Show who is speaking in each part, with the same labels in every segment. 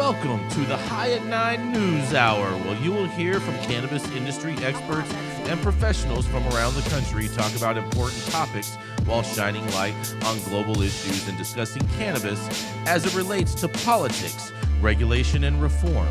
Speaker 1: Welcome to the High at 9 News Hour, where you will hear from cannabis industry experts and professionals from around the country talk about important topics while shining light on global issues and discussing cannabis as it relates to politics, regulation and reform,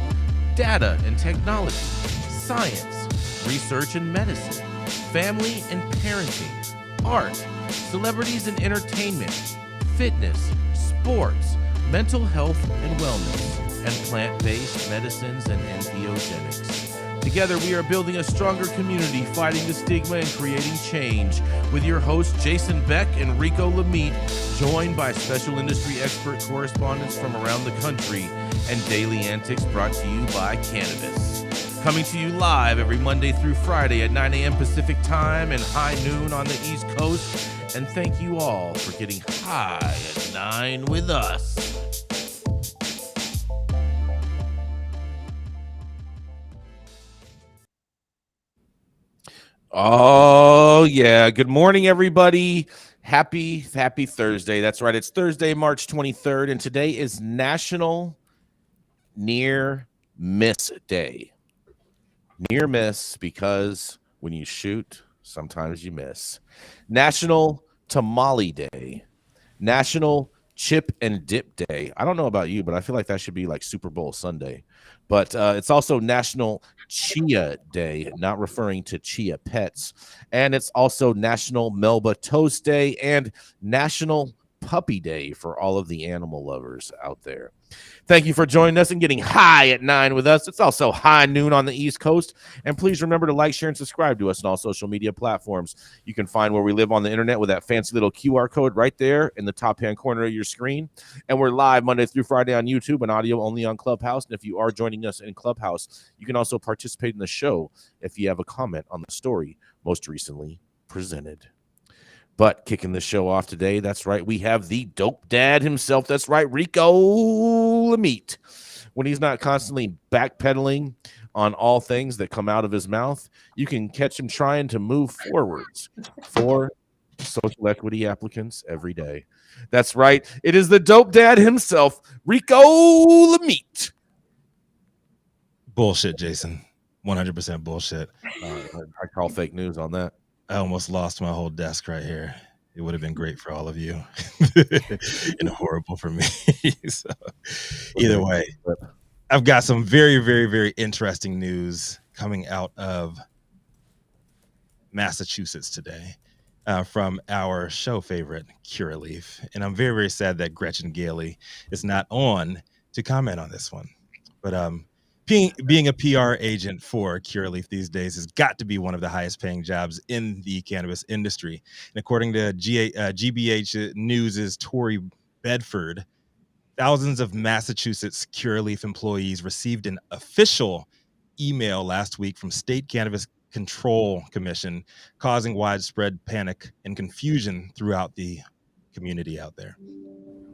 Speaker 1: data and technology, science, research and medicine, family and parenting, art, celebrities and entertainment, fitness, sports, mental health and wellness, and plant-based medicines and entheogenics. Together, we are building a stronger community, fighting the stigma and creating change. With your hosts, Jason Beck and Rico Lamitte, joined by special industry expert correspondents from around the country, and daily antics brought to you by Cannabis. Coming to you live every Monday through Friday at 9 a.m. Pacific Time and high noon on the East Coast. And thank you all for getting high at 9 with us. Oh, yeah. Good morning, everybody. Happy Thursday. That's right. It's Thursday, March 23rd, and today is National Near Miss Day. Near miss because when you shoot, sometimes you miss. National Tamale Day. National Chip and Dip Day. I don't know about you, but I feel like that should be like Super Bowl Sunday. But it's also National Chia Day, not referring to chia pets. And it's also National Melba Toast Day and National Puppy Day for all of the animal lovers out there. Thank you for joining us and getting high at 9 with us. It's also high noon on the East Coast. And please remember to like, share, and subscribe to us on all social media platforms. You can find where we live on the internet with that fancy little QR code right there in the top-hand corner of your screen. And we're live Monday through Friday on YouTube and audio only on Clubhouse. And if you are joining us in Clubhouse, you can also participate in the show if you have a comment on the story most recently presented. But kicking the show off today, that's right, we have the dope dad himself. That's right, Rico Lamitte. When he's not constantly backpedaling on all things that come out of his mouth, you can catch him trying to move forwards for social equity applicants every day. That's right, it is the dope dad himself, Rico Lamitte.
Speaker 2: Bullshit, Jason. 100% bullshit.
Speaker 1: I call fake news on that.
Speaker 2: I almost lost my whole desk right here. It would have been great for all of you and horrible for me. So, either way, I've got some very, very, very interesting news coming out of Massachusetts today from our show favorite, Curaleaf. And I'm very, very sad that Gretchen Gailey is not on to comment on this one. But being a PR agent for Curaleaf these days has got to be one of the highest paying jobs in the cannabis industry. And according to GBH News' Tory Bedford, thousands of Massachusetts Curaleaf employees received an official email last week from State Cannabis Control Commission, causing widespread panic and confusion throughout the community out there.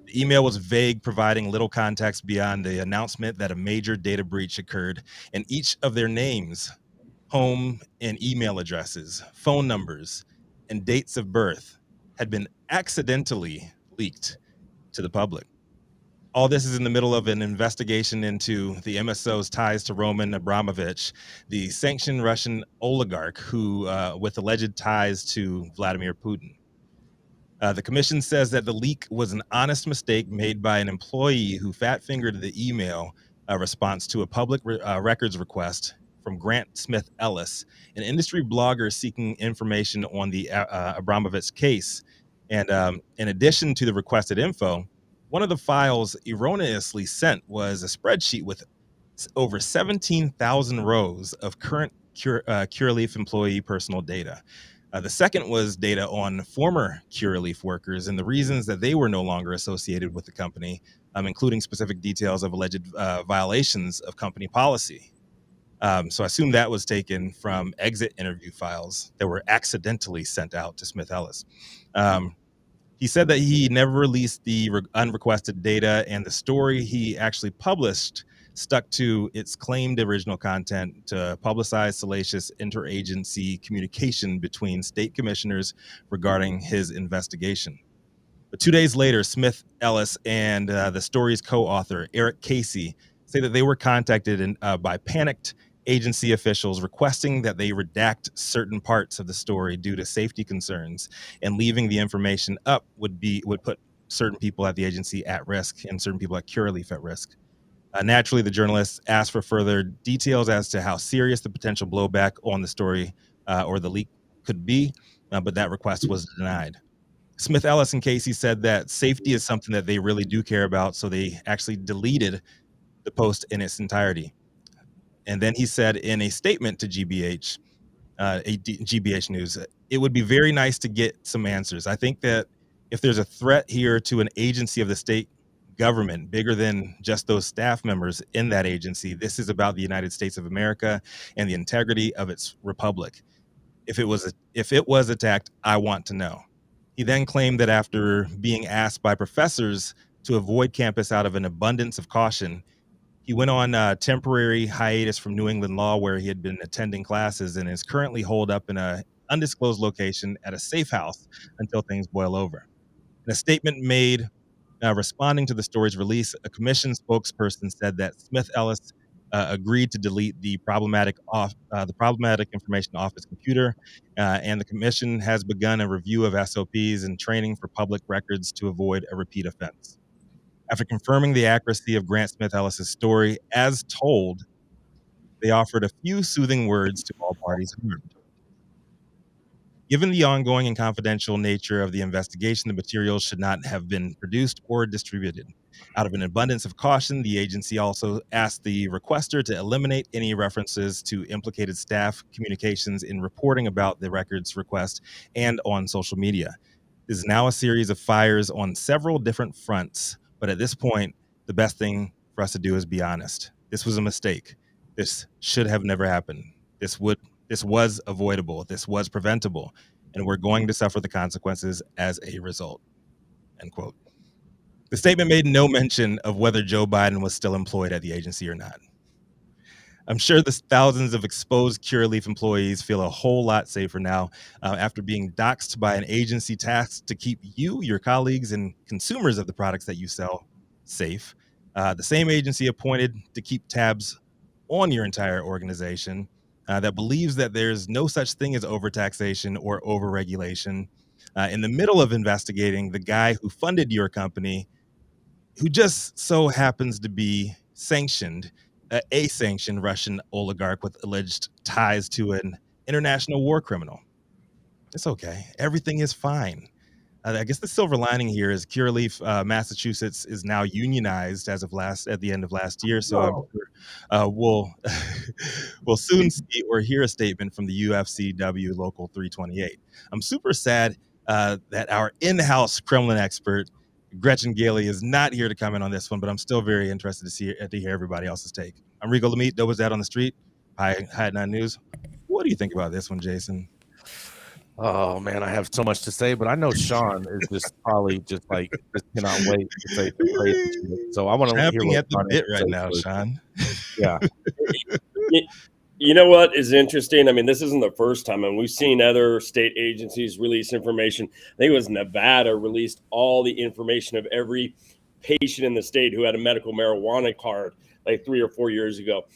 Speaker 2: The email was vague, providing little context beyond the announcement that a major data breach occurred, and each of their names, home and email addresses, phone numbers, and dates of birth had been accidentally leaked to the public. All this is in the middle of an investigation into the MSO's ties to Roman Abramovich, the sanctioned Russian oligarch who, with alleged ties to Vladimir Putin. The commission says that the leak was an honest mistake made by an employee who fat-fingered the email response to a public records request from Grant Smith Ellis, an industry blogger seeking information on the Abramovich case. And in addition to the requested info, one of the files erroneously sent was a spreadsheet with over 17,000 rows of current Curaleaf employee personal data. The second was data on former Curaleaf workers and the reasons that they were no longer associated with the company, including specific details of alleged violations of company policy. So I assume that was taken from exit interview files that were accidentally sent out to Smith Ellis. He said that he never released the unrequested data, and the story he actually published stuck to its claimed original content to publicize salacious interagency communication between state commissioners regarding his investigation. But 2 days later, Smith Ellis and the story's co-author, Eric Casey, say that they were contacted by panicked agency officials requesting that they redact certain parts of the story due to safety concerns, and leaving the information up would put certain people at the agency at risk and certain people at Curaleaf at risk. Naturally, the journalists asked for further details as to how serious the potential blowback on the story or the leak could be, but that request was denied. Smith Ellis and Casey said that safety is something that they really do care about, so they actually deleted the post in its entirety. And then he said in a statement to GBH, GBH News, it would be very nice to get some answers. I think that if there's a threat here to an agency of the state government bigger than just those staff members in that agency, this is about the United States of America and the integrity of its republic. If it was attacked, I want to know. He then claimed that after being asked by professors to avoid campus out of an abundance of caution, he went on a temporary hiatus from New England law, where he had been attending classes, and is currently holed up in an undisclosed location at a safe house until things boil over. In a statement made responding to the story's release, a commission spokesperson said that Smith Ellis agreed to delete the problematic information off his computer, and the commission has begun a review of SOPs and training for public records to avoid a repeat offense. After confirming the accuracy of Grant Smith Ellis's story as told, they offered a few soothing words to all parties harmed. Given the ongoing and confidential nature of the investigation, the materials should not have been produced or distributed. Out of an abundance of caution, the agency also asked the requester to eliminate any references to implicated staff communications in reporting about the records request and on social media. This is now a series of fires on several different fronts, but at this point, the best thing for us to do is be honest. This was a mistake. This should have never happened. This was avoidable. This was preventable, and we're going to suffer the consequences as a result. End quote. The statement made no mention of whether Joe Biden was still employed at the agency or not. I'm sure the thousands of exposed Curaleaf employees feel a whole lot safer now after being doxxed by an agency tasked to keep you, your colleagues, and consumers of the products that you sell safe. The same agency appointed to keep tabs on your entire organization, that believes that there's no such thing as overtaxation or overregulation, in the middle of investigating the guy who funded your company, who just so happens to be a sanctioned Russian oligarch with alleged ties to an international war criminal. It's okay. Everything is fine. I guess the silver lining here is Curaleaf, Massachusetts, is now unionized as of at the end of last year. So I'm sure we'll soon see or hear a statement from the UFCW Local 328. I'm super sad that our in-house Kremlin expert, Gretchen Gailey, is not here to comment on this one, but I'm still very interested to hear everybody else's take. I'm Rico Lamitte, Dope is That on the Street, High 9 News. What do you think about this one, Jason?
Speaker 1: Oh man, I have so much to say, but I know Sean is just probably just like just cannot wait to say some crazy shit. So I want to hear what
Speaker 2: at the
Speaker 1: Sean
Speaker 2: bit
Speaker 1: has to
Speaker 2: right
Speaker 1: say
Speaker 2: now,
Speaker 1: first.
Speaker 2: Sean.
Speaker 1: Yeah.
Speaker 3: You know what is interesting? I mean, this isn't the first time, and we've seen other state agencies release information. I think it was Nevada released all the information of every patient in the state who had a medical marijuana card like 3 or 4 years ago.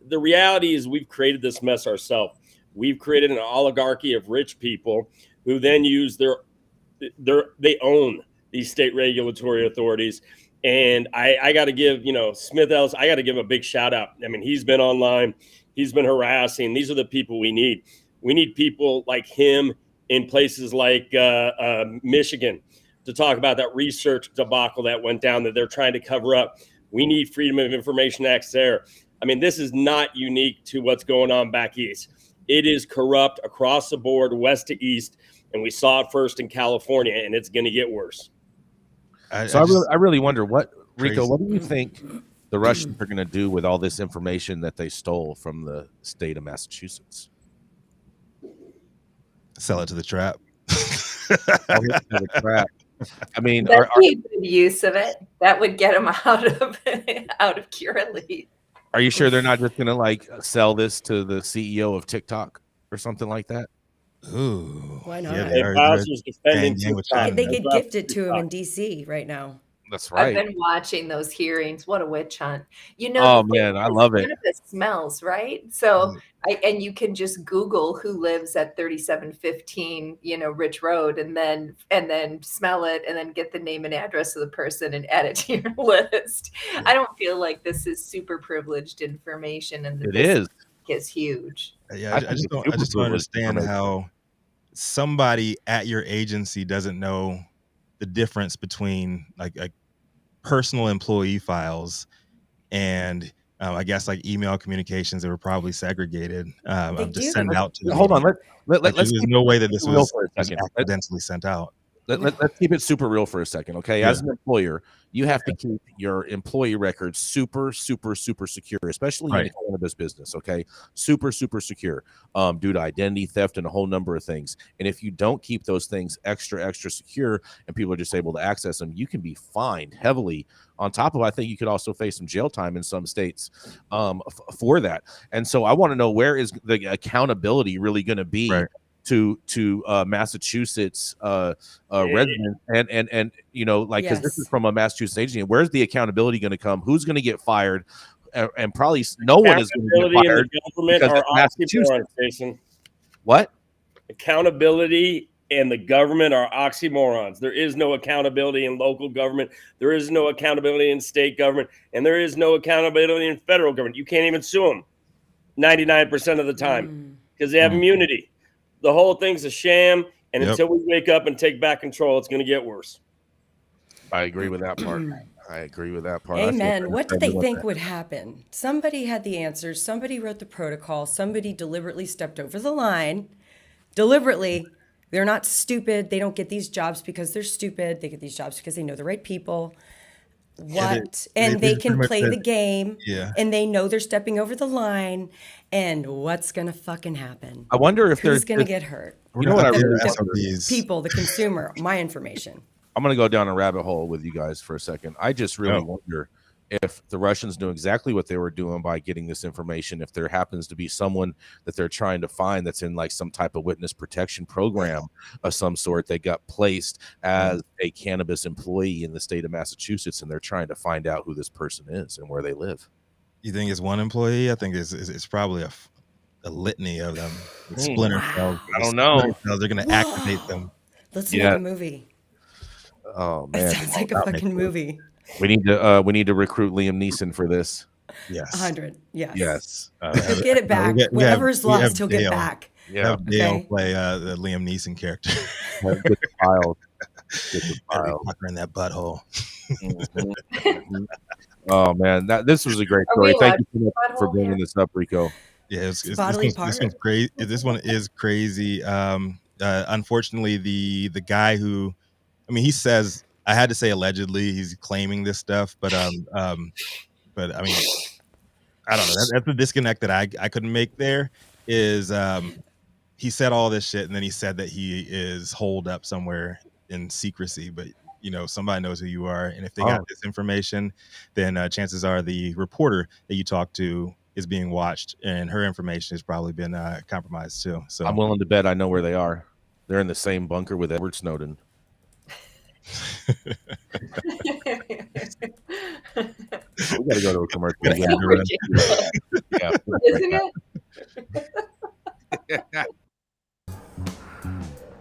Speaker 3: The reality is we've created this mess ourselves. We've created an oligarchy of rich people who then use they own these state regulatory authorities. And I got to give, Smith Ellis, I got to give him a big shout out. I mean, he's been online. He's been harassing. These are the people we need. We need people like him in places like Michigan to talk about that research debacle that went down that they're trying to cover up. We need Freedom of Information Acts there. I mean, this is not unique to what's going on back east. It is corrupt across the board, west to east, and we saw it first in California, and it's going to get worse.
Speaker 1: I really wonder Rico,
Speaker 2: crazy.
Speaker 1: what do you think the Russians are going to do with all this information that they stole from the state of Massachusetts?
Speaker 2: Sell it to the trap.
Speaker 1: I mean,
Speaker 4: that'd be a good use of it. That would get them out of Curaleaf.
Speaker 1: Are you sure they're not just going to like sell this to the CEO of TikTok or something like that?
Speaker 5: Ooh, why not?
Speaker 2: Yeah,
Speaker 3: They
Speaker 2: they
Speaker 3: could gift it to him
Speaker 5: in DC right now.
Speaker 1: That's
Speaker 4: I've
Speaker 1: right.
Speaker 4: been watching those hearings. What a witch hunt. You know,
Speaker 1: Oh
Speaker 4: the thing
Speaker 1: man, I
Speaker 4: is,
Speaker 1: love it.
Speaker 4: cannabis smells, right? So and you can just Google who lives at 3715, Ridge Road, and then smell it, and then get the name and address of the person and add it to your list. I don't feel like this is super privileged information, and
Speaker 1: It
Speaker 4: this
Speaker 1: is.
Speaker 4: is huge.
Speaker 2: Yeah,
Speaker 1: I
Speaker 2: I
Speaker 1: think
Speaker 2: just
Speaker 1: it's
Speaker 2: don't. I
Speaker 1: super
Speaker 2: just don't
Speaker 1: privileged
Speaker 2: understand
Speaker 1: information.
Speaker 2: how somebody at your agency doesn't know the difference between like personal employee files and I guess like email communications that were probably segregated just sent out to the
Speaker 1: Hold on.
Speaker 2: media.
Speaker 1: Let's
Speaker 2: There's
Speaker 1: keep
Speaker 2: no way
Speaker 1: it
Speaker 2: that this
Speaker 1: real
Speaker 2: was
Speaker 1: for a second.
Speaker 2: accidentally sent out.
Speaker 1: Let's keep it super real for a second, okay?
Speaker 2: Yeah.
Speaker 1: As an employer, you have to keep your employee records super, super, super secure, especially in the cannabis business, okay? Super, super secure, due to identity theft and a whole number of things. And if you don't keep those things extra, extra secure, and people are just able to access them, you can be fined heavily. On top of, I think you could also face some jail time in some states for that. And so I want to know, where is the accountability really going to be? To Massachusetts residents and like, because this is from a Massachusetts agency, where's the accountability going to come? Who's going to get fired? And probably no one is going to get fired.
Speaker 3: Government are oxymorons, Jason.
Speaker 1: What?
Speaker 3: Accountability and the government are oxymorons. There is no accountability in local government. There is no accountability in state government, and there is no accountability in federal government. You can't even sue them 99% of the time because they have immunity. The whole thing's a sham, and until we wake up and take back control, it's going to get worse.
Speaker 1: I agree with that part. I agree with that part.
Speaker 5: Amen. What did they think would happen? Somebody had the answers. Somebody wrote the protocol. Somebody deliberately stepped over the line. Deliberately. They're not stupid. They don't get these jobs because they're stupid. They get these jobs because they know the right people. They can play the game, and they know they're stepping over the line, and what's gonna fucking happen?
Speaker 1: I wonder if
Speaker 5: who's gonna get hurt.
Speaker 1: You know what I really
Speaker 5: wonder? People, the consumer, my information.
Speaker 1: I'm gonna go down a rabbit hole with you guys for a second. I just really wonder if the Russians knew exactly what they were doing by getting this information. If there happens to be someone that they're trying to find that's in like some type of witness protection program of some sort, they got placed as a cannabis employee in the state of Massachusetts, and they're trying to find out who this person is and where they live.
Speaker 2: You think it's one employee? I think it's probably a litany of them. Splinter cells.
Speaker 1: I don't know.
Speaker 2: They're going to activate them.
Speaker 5: Let's make a movie.
Speaker 1: Oh man,
Speaker 5: it sounds like a fucking movie.
Speaker 1: We need to recruit Liam Neeson for this.
Speaker 2: Yes.
Speaker 5: 100. Yes.
Speaker 1: Yes.
Speaker 5: He'll get it back. Whatever is lost, he'll get back.
Speaker 2: Yeah. Dale play the Liam Neeson character.
Speaker 1: Get the file. Get the file.
Speaker 2: In that butthole.
Speaker 1: Oh man, this was a great story. Thank you so much for bringing this up, Rico.
Speaker 2: Yeah, this one's crazy. This one is crazy. Unfortunately, the guy who, I mean, he says, I had to say allegedly, he's claiming this stuff, but I mean, I don't know. That's the disconnect that I couldn't make. There is he said all this shit, and then he said that he is holed up somewhere in secrecy, but somebody knows who you are, and if they got this information, then chances are the reporter that you talk to is being watched, and her information has probably been compromised too. So
Speaker 1: I'm willing to bet I know where they are. They're in the same bunker with Edward Snowden. We gotta go to a commercial.
Speaker 4: Yeah, isn't it?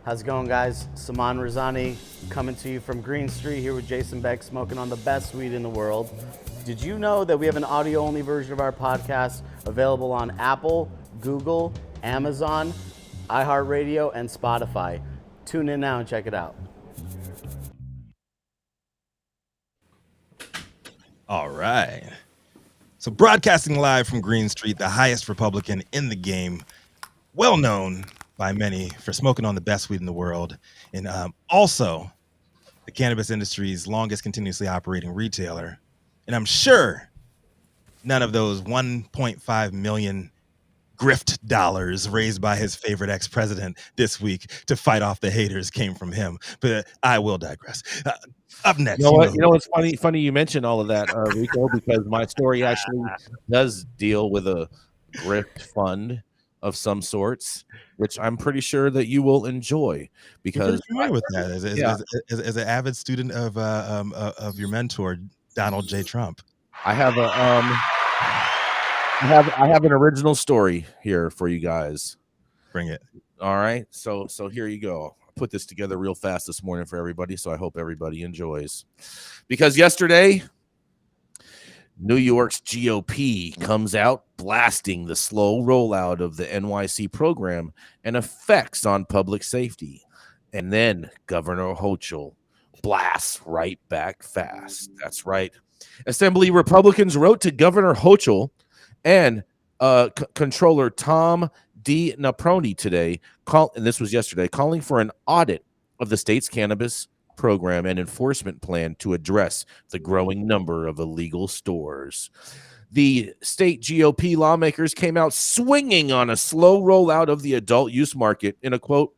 Speaker 6: How's it going, guys? Saman Razani coming to you from Green Street here with Jason Beck, smoking on the best weed in the world. Did you know that we have an audio-only version of our podcast available on Apple, Google, Amazon, iHeartRadio, and Spotify? Tune in now and check it out.
Speaker 2: All right. So broadcasting live from Green Street, the highest Republican in the game, well known by many for smoking on the best weed in the world, and also the cannabis industry's longest continuously operating retailer. And I'm sure none of those 1.5 million grift dollars raised by his favorite ex-president this week to fight off the haters came from him. But I will digress. Up next.
Speaker 1: You know what's funny you mentioned all of that, Rico, because my story actually does deal with a grift fund of some sorts, which I'm pretty sure that you will enjoy because
Speaker 2: You're familiar with that as an avid student of your mentor, Donald J. Trump.
Speaker 1: I have an original story here for you guys.
Speaker 2: Bring it.
Speaker 1: All right. So here you go. I put this together real fast this morning for everybody, so I hope everybody enjoys. Because yesterday, New York's GOP comes out blasting the slow rollout of the NYC program and effects on public safety. And then Governor Hochul blasts right back fast. That's right. Assembly Republicans wrote to Governor Hochul and Controller Tom D. Naproni today, and this was yesterday, calling for an audit of the state's cannabis program and enforcement plan to address the growing number of illegal stores. The state GOP lawmakers came out swinging on a slow rollout of the adult use market in a quote,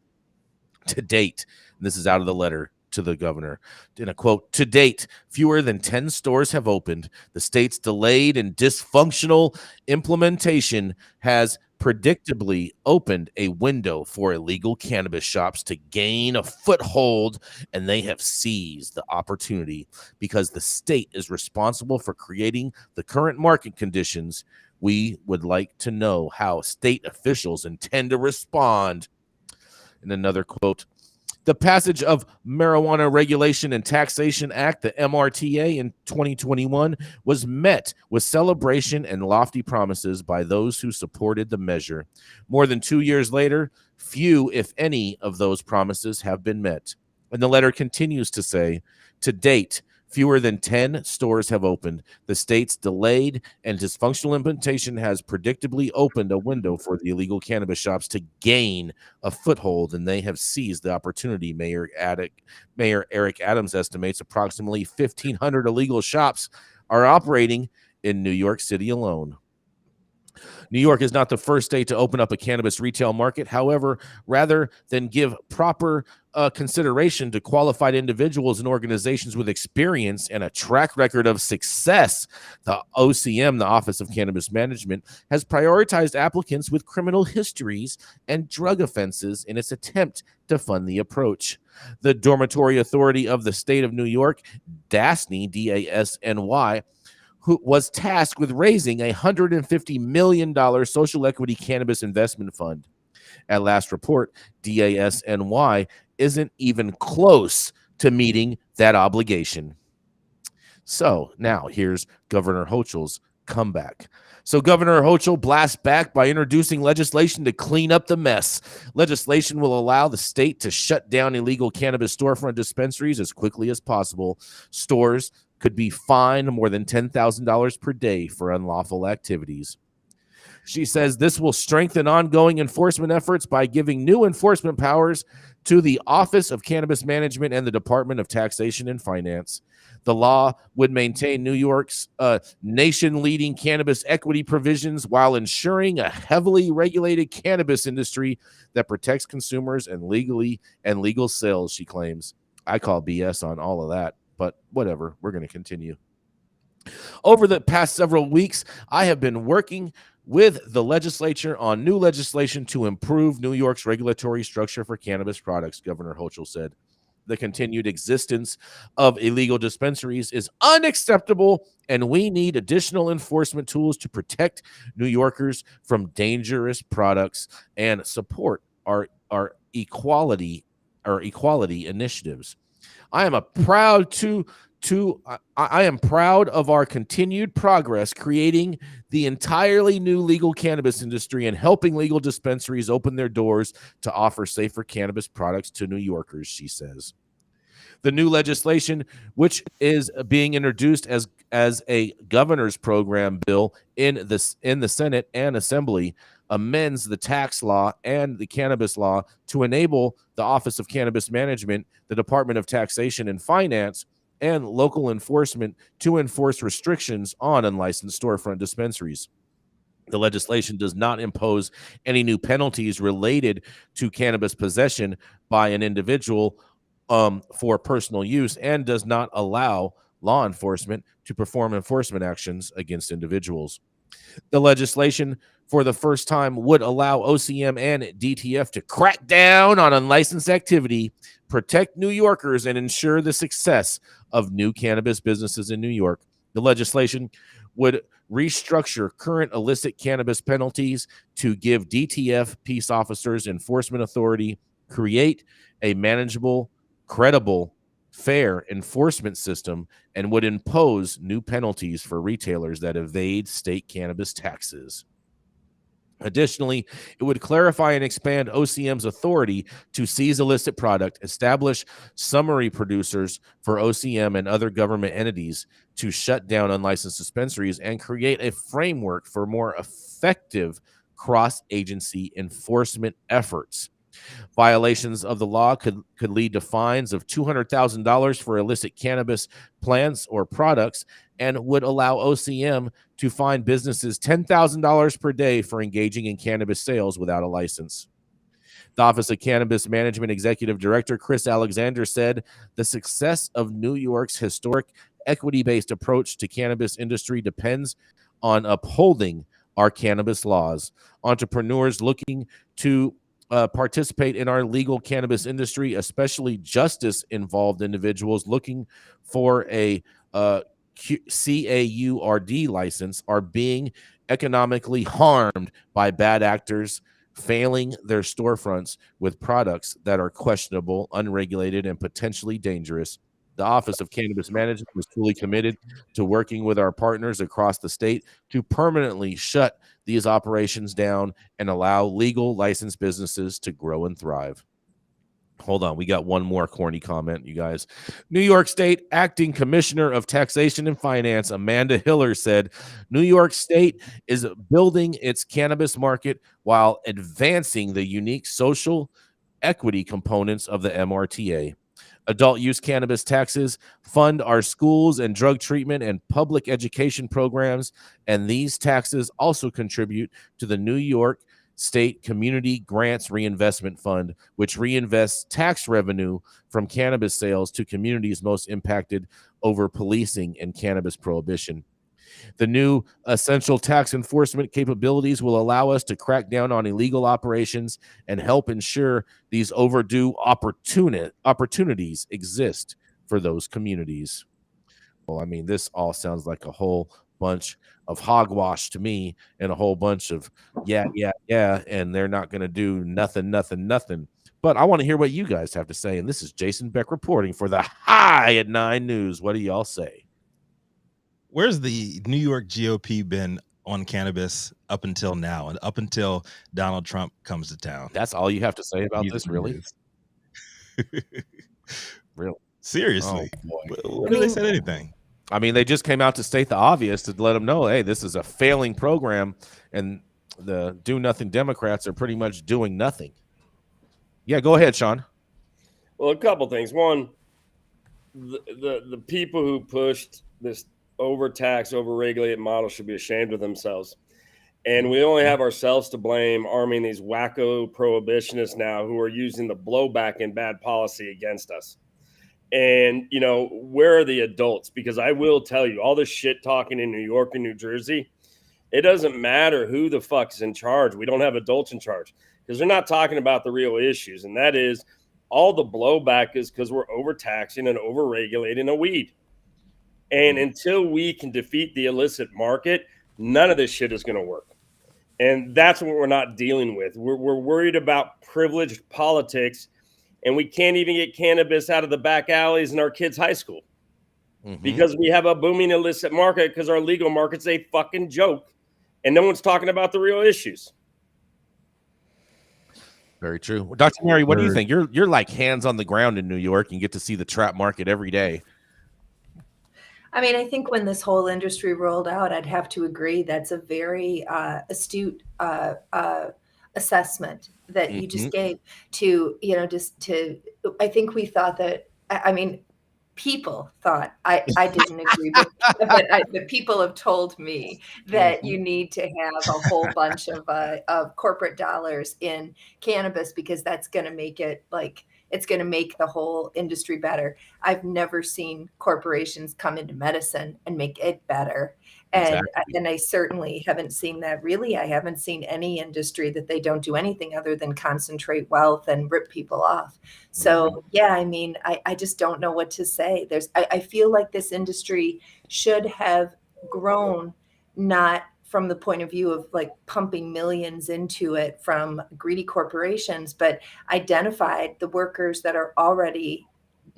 Speaker 1: to date. And this is out of the letter to the governor. In a quote, to date, fewer than 10 stores have opened. The state's delayed and dysfunctional implementation has predictably opened a window for illegal cannabis shops to gain a foothold, and they have seized the opportunity because the state is responsible for creating the current market conditions. We would like to know how state officials intend to respond. In another quote, the passage of Marijuana Regulation and Taxation Act, the MRTA, in 2021 was met with celebration and lofty promises by those who supported the measure. More than 2 years later, few, if any, of those promises have been met. And the letter continues to say, to date, fewer than 10 stores have opened. The state's delayed and dysfunctional implementation has predictably opened a window for the illegal cannabis shops to gain a foothold, and they have seized the opportunity. Mayor Eric Adams estimates approximately 1,500 illegal shops are operating in New York City alone. New York is not the first state to open up a cannabis retail market. However, rather than give proper consideration to qualified individuals and organizations with experience and a track record of success, the OCM, the Office of Cannabis Management, has prioritized applicants with criminal histories and drug offenses in its attempt to fund the approach. The Dormitory Authority of the State of New York, DASNY, D-A-S-N-Y, who was tasked with raising a $150 million social equity cannabis investment fund. At last report, DASNY isn't even close to meeting that obligation. So now here's Governor Hochul's comeback. So Governor Hochul blasts back by introducing legislation to clean up the mess. Legislation will allow the state to shut down illegal cannabis storefront dispensaries as quickly as possible. Stores could be fined more than $10,000 per day for unlawful activities. She says this will strengthen ongoing enforcement efforts by giving new enforcement powers to the Office of Cannabis Management and the Department of Taxation and Finance. The law would maintain New York's nation-leading cannabis equity provisions while ensuring a heavily regulated cannabis industry that protects consumers and legal sales, she claims. I call BS on all of that. But whatever, we're going to continue. Over the past several weeks, I have been working with the legislature on new legislation to improve New York's regulatory structure for cannabis products, Governor Hochul said. The continued existence of illegal dispensaries is unacceptable, and we need additional enforcement tools to protect New Yorkers from dangerous products and support our equality initiatives. I am proud of our continued progress creating the entirely new legal cannabis industry and helping legal dispensaries open their doors to offer safer cannabis products to New Yorkers, she says. The new legislation, which is being introduced as a governor's program bill in the Senate and Assembly, amends the tax law and the cannabis law to enable the Office of Cannabis Management, the Department of Taxation and Finance, and local enforcement to enforce restrictions on unlicensed storefront dispensaries. The legislation does not impose any new penalties related to cannabis possession by an individual for personal use and does not allow law enforcement to perform enforcement actions against individuals. The legislation for the first time would allow OCM and DTF to crack down on unlicensed activity, protect New Yorkers, and ensure the success of new cannabis businesses in New York. The legislation would restructure current illicit cannabis penalties to give DTF peace officers enforcement authority, create a manageable, credible, fair enforcement system, and would impose new penalties for retailers that evade state cannabis taxes. Additionally, it would clarify and expand OCM's authority to seize illicit product, establish summary producers for OCM and other government entities to shut down unlicensed dispensaries, and create a framework for more effective cross-agency enforcement efforts. Violations of the law could lead to fines of $200,000 for illicit cannabis plants or products, and would allow OCM to fine businesses $10,000 per day for engaging in cannabis sales without a license. The Office of Cannabis Management Executive Director Chris Alexander said the success of New York's historic equity-based approach to cannabis industry depends on upholding our cannabis laws. Entrepreneurs looking to participate in our legal cannabis industry, especially justice-involved individuals looking for a CAURD license, are being economically harmed by bad actors failing their storefronts with products that are questionable, unregulated, and potentially dangerous. The Office of Cannabis Management is fully committed to working with our partners across the state to permanently shut these operations down and allow legal licensed businesses to grow and thrive. Hold on, we got one more corny comment, you guys. New York State Acting Commissioner of Taxation and Finance, Amanda Hiller, said New York State is building its cannabis market while advancing the unique social equity components of the MRTA. Adult use cannabis taxes fund our schools and drug treatment and public education programs, and these taxes also contribute to the New York State Community Grants Reinvestment Fund, which reinvests tax revenue from cannabis sales to communities most impacted over policing and cannabis prohibition. The new essential tax enforcement capabilities will allow us to crack down on illegal operations and help ensure these overdue opportunities exist for those communities. Well, I mean, this all sounds like a whole bunch of hogwash to me, and a whole bunch of yeah, and they're not going to do nothing. But I want to hear what you guys have to say, and this is Jason Beck reporting for the High at 9 News. What do y'all say?
Speaker 2: Where's the New York GOP been on cannabis up until now, and up until Donald Trump comes to town?
Speaker 1: That's all you have to say about this, really? Real?
Speaker 2: Seriously?
Speaker 1: Oh,
Speaker 2: when did they say anything?
Speaker 1: I mean, they just came out to state the obvious, to let them know, hey, this is a failing program, and the do-nothing Democrats are pretty much doing nothing. Yeah, go ahead, Sean.
Speaker 3: Well, a couple things. One, the people who pushed this overtaxed, overregulated model should be ashamed of themselves. And we only have ourselves to blame, arming these wacko prohibitionists now who are using the blowback and bad policy against us. And, you know, where are the adults? Because I will tell you, all this shit talking in New York and New Jersey, it doesn't matter who the fuck's in charge. We don't have adults in charge because they're not talking about the real issues. And that is all the blowback is because we're overtaxing and overregulating a weed. And until we can defeat the illicit market, none of this shit is going to work. And that's what we're not dealing with. We're worried about privileged politics, and we can't even get cannabis out of the back alleys in our kids' high school because we have a booming illicit market because our legal market's a fucking joke, and no one's talking about the real issues.
Speaker 1: Very true. Dr. Mary, what do you think? You're like hands on the ground in New York and get to see the trap market every day.
Speaker 4: I mean, I think when this whole industry rolled out, I'd have to agree that's a very astute assessment that you just gave to, you know, I think we thought that, I mean, people thought, I didn't agree, but people have told me that you need to have a whole bunch of corporate dollars in cannabis because that's going to make it it's going to make the whole industry better. I've never seen corporations come into medicine and make it better. And
Speaker 1: Exactly.
Speaker 4: and I certainly haven't seen that. Really, I haven't seen any industry that they don't do anything other than concentrate wealth and rip people off. So yeah, I mean, I just don't know what to say. I feel like this industry should have grown, not from the point of view of like pumping millions into it from greedy corporations, but identified the workers that are already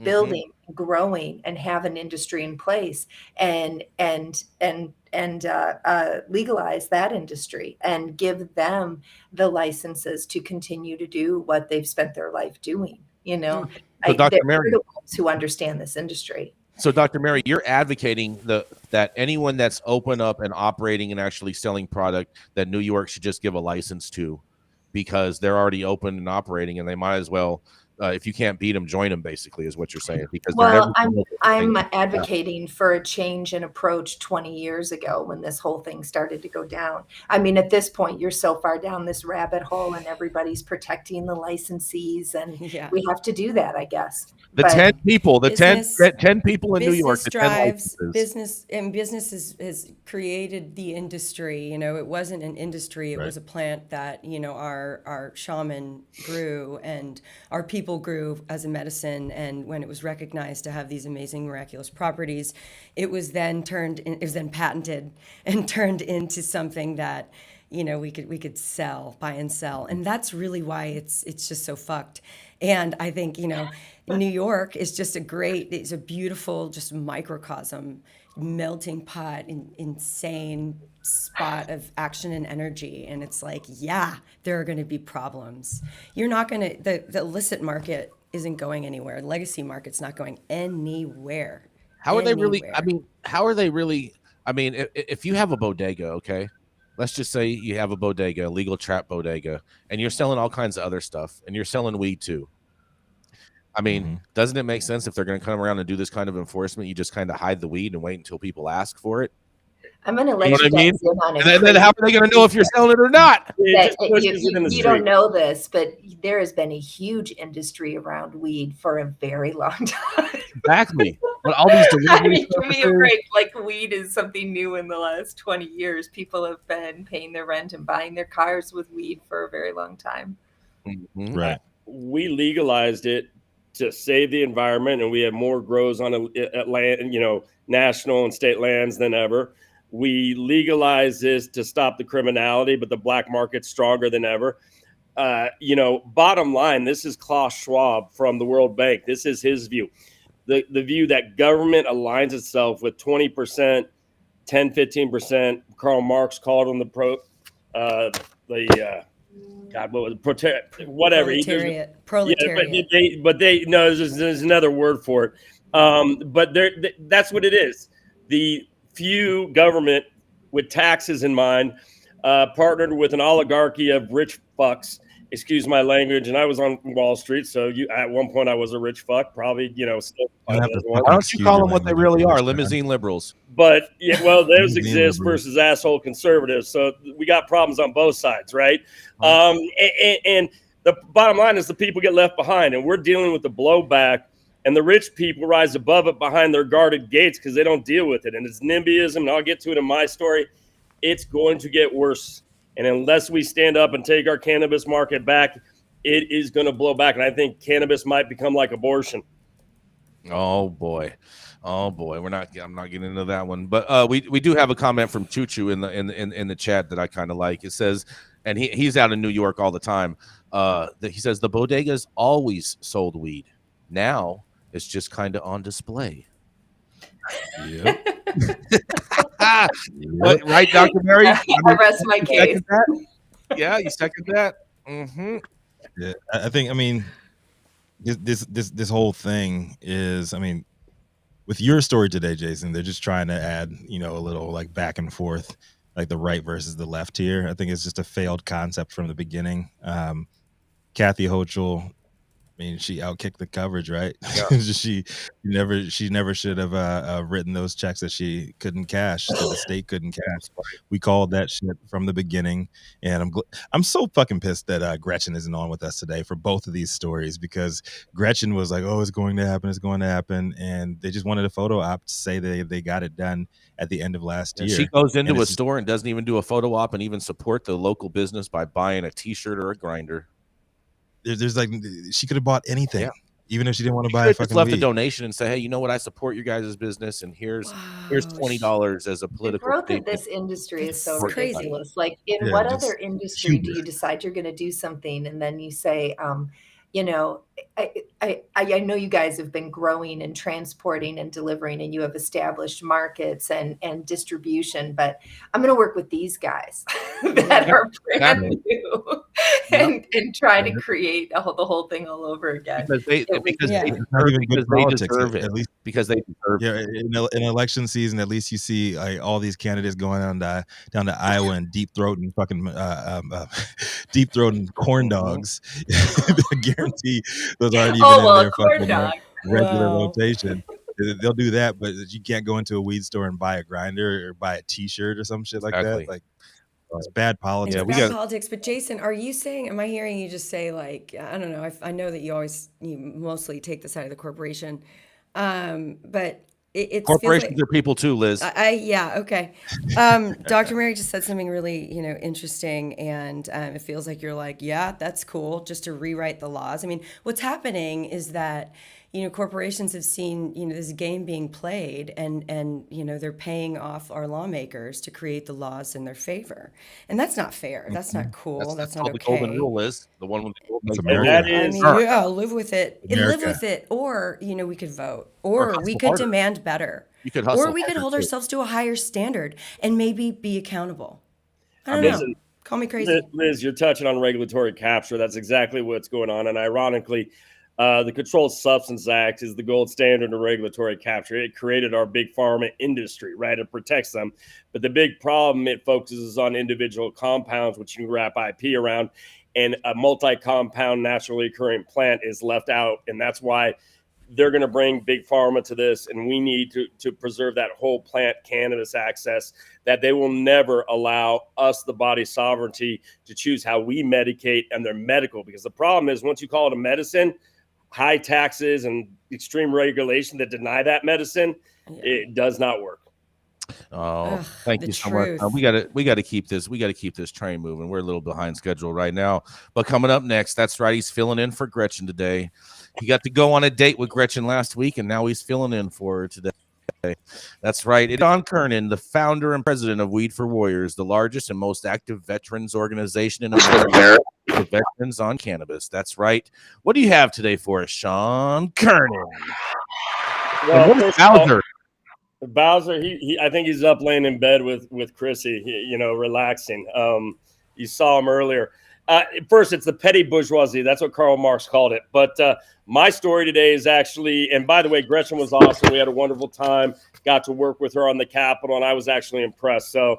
Speaker 4: building, growing, and have an industry in place, and legalize that industry and give them the licenses to continue to do what they've spent their life doing. You know,
Speaker 1: So, Dr.
Speaker 4: they're
Speaker 1: Mary,
Speaker 4: the ones who understand this industry.
Speaker 1: So, Dr. Mary, you're advocating that anyone that's open up and operating and actually selling product, that New York should just give a license to, because they're already open and operating, and they might as well, if you can't beat them, join them. Basically, is what you're saying. Because
Speaker 4: Well, I'm advocating for a change in approach 20 years ago when this whole thing started to go down. I mean, at this point, you're so far down this rabbit hole, and everybody's protecting the licensees, and we have to do that, I guess.
Speaker 1: The
Speaker 4: But
Speaker 1: 10 people, the
Speaker 5: business-
Speaker 1: 10 people in New York,
Speaker 5: Business
Speaker 1: the 10
Speaker 5: drives
Speaker 1: licenses.
Speaker 5: business, and business has created the industry. You know, it wasn't an industry; it was a plant that, you know, our shaman grew and our people grew as a medicine. And when it was recognized to have these amazing miraculous properties, it was then patented and turned into something that, you know, we could sell, buy and sell. And that's really why it's just so fucked. And I think, you know, New York is just it's a beautiful, just microcosm, melting pot, insane spot of action and energy. And it's like, yeah, there are going to be problems. You're not going to, the illicit market isn't going anywhere. The legacy market's not going anywhere.
Speaker 1: How are they really? I mean, how are they really? I mean, if you have a bodega, okay, let's just say you have a bodega, legal trap bodega, and you're selling all kinds of other stuff, and you're selling weed too. I mean, doesn't it make sense if they're going to come around and do this kind of enforcement, you just kind of hide the weed and wait until people ask for it?
Speaker 4: I'm going to let
Speaker 1: You know
Speaker 4: you
Speaker 1: what I mean?
Speaker 4: guys in on it.
Speaker 1: And then how are they going to know if you're selling it or not?
Speaker 4: You don't know this, but there has been a huge industry around weed for a very long time.
Speaker 1: Exactly. But all these delivery
Speaker 4: give me a break. Like, weed is something new in the last 20 years. People have been paying their rent and buying their cars with weed for a very long time.
Speaker 2: Right.
Speaker 3: We legalized it to save the environment, and we have more grows on land, you know, national and state lands than ever. We legalize this to stop the criminality, but the black market's stronger than ever. You know, bottom line, this is Klaus Schwab from the World Bank. This is his view. The view that government aligns itself with 20%, 10, 15%. Karl Marx called them
Speaker 5: Proletariat.
Speaker 3: Yeah, but they no, there's another word for it. But that's what it is. The few government with taxes in mind partnered with an oligarchy of rich fucks. Excuse my language. And I was on Wall Street, so at one point I was a rich fuck. Probably, you know. Still
Speaker 1: why don't you call them what they really are? Limousine liberals.
Speaker 3: But yeah, well, those exist versus asshole conservatives. So we got problems on both sides, right? And the bottom line is the people get left behind, and we're dealing with the blowback. And the rich people rise above it behind their guarded gates because they don't deal with it. And it's NIMBYism, and I'll get to it in my story. It's going to get worse. And unless we stand up and take our cannabis market back, it is going to blow back. And I think cannabis might become like abortion.
Speaker 1: Oh boy. I'm not getting into that one. But we do have a comment from Choo Choo in the chat that I kind of like. It says, and he's out in New York all the time. That he says the bodegas always sold weed. Now it's just kind of on display.
Speaker 2: Yeah.
Speaker 1: What, right, Dr. Mary?
Speaker 4: I rest my case.
Speaker 1: Yeah, you second that? Mm-hmm.
Speaker 2: Yeah, I think, I mean, this whole thing is, I mean, with your story today, Jason, they're just trying to add, you know, a little like back and forth, like the right versus the left here. I think it's just a failed concept from the beginning. Kathy Hochul I mean, she outkicked the coverage, right?
Speaker 1: Yeah.
Speaker 2: she never should have written those checks that she couldn't cash, that the state couldn't cash. We called that shit from the beginning, and I'm so fucking pissed that Gretchen isn't on with us today for both of these stories, because Gretchen was like, "Oh, it's going to happen," and they just wanted a photo op to say they got it done at the end of last year.
Speaker 1: She goes into a store and doesn't even do a photo op and even support the local business by buying a T-shirt or a grinder.
Speaker 2: There's like, she could have bought anything, even if she didn't want to
Speaker 1: She
Speaker 2: buy a
Speaker 1: just
Speaker 2: fucking
Speaker 1: left
Speaker 2: weed.
Speaker 1: a donation and say, "Hey, you know what? I support your guys' business, and here's $20 as a
Speaker 4: The
Speaker 1: political
Speaker 4: growth of
Speaker 1: statement."
Speaker 4: this industry is so
Speaker 5: It's crazy.
Speaker 4: ridiculous. Like, in
Speaker 2: Yeah,
Speaker 4: what
Speaker 2: just
Speaker 4: other industry do
Speaker 2: hubris.
Speaker 4: you decide you're going to do something and then you say, you know, I know you guys have been growing and transporting and delivering, and you have established markets and distribution, but I'm going to work with these guys that are brand new and try to create the whole thing all over again.
Speaker 1: Because they deserve it.
Speaker 2: At least,
Speaker 1: because they deserve it.
Speaker 2: in election season, at least you see all these candidates going down to Iowa and deep throating corn dogs. I guarantee those aren't even in their fucking regular rotation. They'll do that, but you can't go into a weed store and buy a grinder or buy a T-shirt or some shit like that. Like, it's bad politics.
Speaker 5: It's bad politics. But Jason, are you saying? Am I hearing you just say, like, I don't know? I know that you mostly take the side of the corporation, but it's
Speaker 1: corporations are people too, Liz.
Speaker 5: Yeah, okay. Dr. Mary just said something really, interesting, and it feels like you're like, yeah, that's cool, just to rewrite the laws. I mean, what's happening is that, corporations have seen, this game being played, and they're paying off our lawmakers to create the laws in their favor, and that's not fair. That's not cool. That's not okay.
Speaker 1: The golden rule is the one with the golden
Speaker 2: America.
Speaker 3: That is,
Speaker 5: yeah, live with it. Live with it, or we could vote, or we could demand better, or we could hold ourselves to a higher standard and maybe be accountable. I don't know. Call me crazy,
Speaker 3: Liz. You're touching on regulatory capture. That's exactly what's going on, and ironically, the Controlled Substance Act is the gold standard of regulatory capture. It created our big pharma industry, right? It protects them. But the big problem, it focuses on individual compounds, which you can wrap IP around, and a multi-compound naturally occurring plant is left out. And that's why they're going to bring big pharma to this. And we need to preserve that whole plant cannabis access, that they will never allow us, the body sovereignty, to choose how we medicate and their medical. Because the problem is, once you call it a medicine, high taxes and extreme regulation that deny that medicine, it does not work.
Speaker 1: Oh, thank you so much. We got to keep this train moving. We're a little behind schedule right now, but coming up next, that's right, he's filling in for Gretchen today. He got to go on a date with Gretchen last week, and now he's filling in for her today. That's right. It's Don Kernan, the founder and president of Weed for Warriors, the largest and most active veterans organization in America for veterans on cannabis. That's right. What do you have today for us, Sean Kernan?
Speaker 3: Well, Bowser. Bowser, I think he's up laying in bed with Chrissy, relaxing. You saw him earlier. First, it's the petty bourgeoisie. That's what Karl Marx called it. But my story today is actually, and by the way, Gretchen was awesome. We had a wonderful time. Got to work with her on the Capitol, and I was actually impressed. So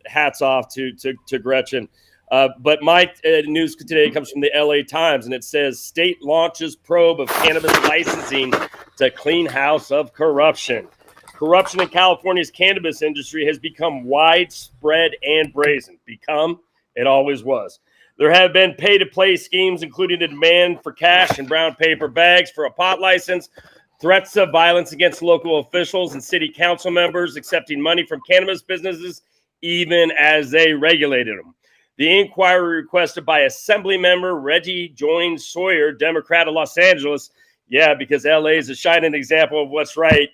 Speaker 3: hats off to Gretchen. But my news today comes from the LA Times, and it says, state launches probe of cannabis licensing to clean house of corruption. Corruption in California's cannabis industry has become widespread and brazen. It always was. There have been pay-to-play schemes, including a demand for cash and brown paper bags for a pot license, threats of violence against local officials and city council members accepting money from cannabis businesses, even as they regulated them. The inquiry requested by Assembly Member Reggie Joynes Sawyer, Democrat of Los Angeles, because LA is a shining example of what's right,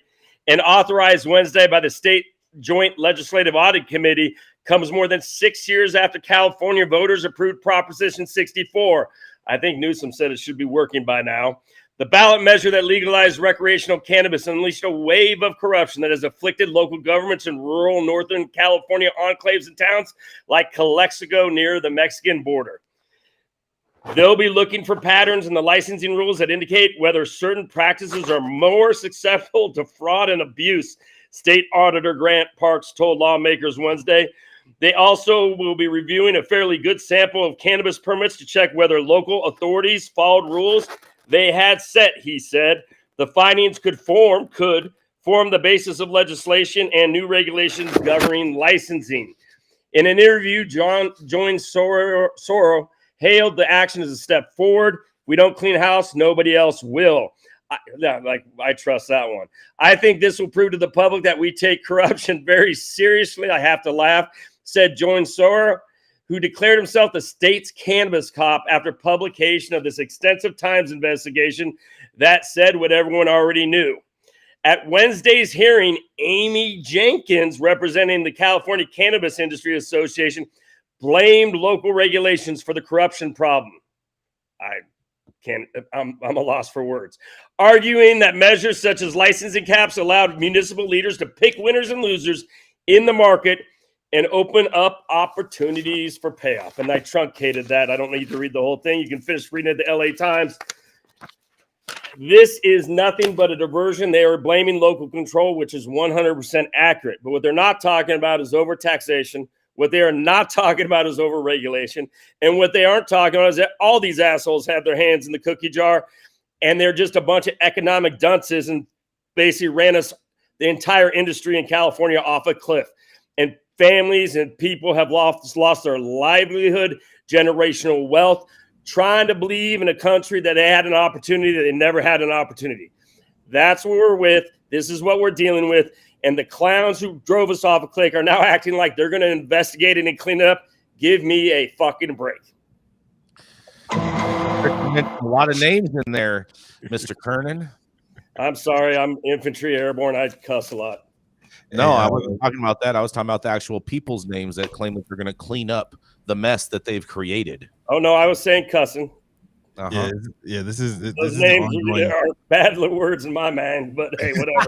Speaker 3: and authorized Wednesday by the State Joint Legislative Audit Committee, comes more than 6 years after California voters approved Proposition 64. I think Newsom said it should be working by now. The ballot measure that legalized recreational cannabis unleashed a wave of corruption that has afflicted local governments in rural Northern California enclaves and towns like Calexico near the Mexican border. They'll be looking for patterns in the licensing rules that indicate whether certain practices are more susceptible to fraud and abuse, State Auditor Grant Parks told lawmakers Wednesday. They also will be reviewing a fairly good sample of cannabis permits to check whether local authorities followed rules they had set, he said. The findings could form the basis of legislation and new regulations governing licensing. In an interview, Join Soro hailed the action as a step forward. If we don't clean house, nobody else will. I trust that one. I think this will prove to the public that we take corruption very seriously. I have to laugh, said Join Soro, who declared himself the state's cannabis cop after publication of this extensive Times investigation that said what everyone already knew. At Wednesday's hearing, Amy Jenkins, representing the California Cannabis Industry Association, blamed local regulations for the corruption problem. I'm a loss for words. Arguing that measures such as licensing caps allowed municipal leaders to pick winners and losers in the market and open up opportunities for payoff. And I truncated that. I don't need to read the whole thing. You can finish reading it at the LA Times. This is nothing but a diversion. They are blaming local control, which is 100% accurate. But what they're not talking about is overtaxation. What they are not talking about is overregulation. And what they aren't talking about is that all these assholes have their hands in the cookie jar, and they're just a bunch of economic dunces and basically ran us, the entire industry in California, off a cliff. And families and people have lost their livelihood, generational wealth, trying to believe in a country that they had an opportunity that they never had an opportunity. That's what we're with. This is what we're dealing with. And the clowns who drove us off a cliff are now acting like they're going to investigate it and clean it up. Give me a fucking break.
Speaker 1: A lot of names in there, Mr. Kernan.
Speaker 3: I'm sorry. I'm infantry airborne. I cuss a lot.
Speaker 1: No, I wasn't talking about that. I was talking about the actual people's names that claim that they're going to clean up the mess that they've created.
Speaker 3: Oh, no, I was saying cussing.
Speaker 1: Uh-huh.
Speaker 2: Yeah, this is
Speaker 3: those names are bad words in my mind, but hey, whatever.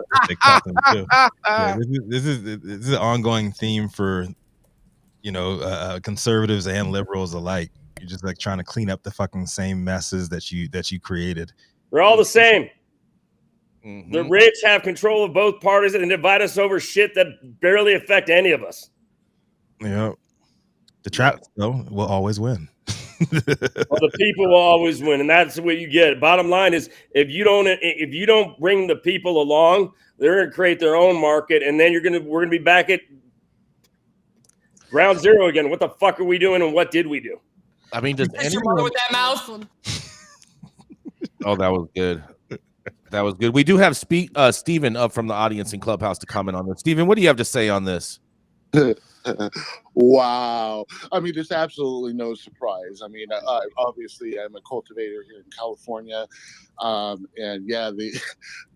Speaker 2: This is an ongoing theme for conservatives and liberals alike. You're just like trying to clean up the fucking same messes that you created.
Speaker 3: We're all the same.
Speaker 1: Mm-hmm.
Speaker 3: The rich have control of both parties and divide us over shit that barely affect any of us.
Speaker 2: Yeah, the trap though will always win.
Speaker 3: Well, the people will always win, and that's what you get. Bottom line is, if you don't bring the people along, they're going to create their own market, and then we're going to be back at ground zero again. What the fuck are we doing, and what did we do?
Speaker 1: I mean, does anyone
Speaker 7: with that mouth?
Speaker 1: Oh, that was good. That was good. We do have Steven up from the audience in Clubhouse to comment on this. Steven, what do you have to say on this?
Speaker 8: Wow. I mean, it's absolutely no surprise. I mean, obviously, I'm a cultivator here in California. And yeah, the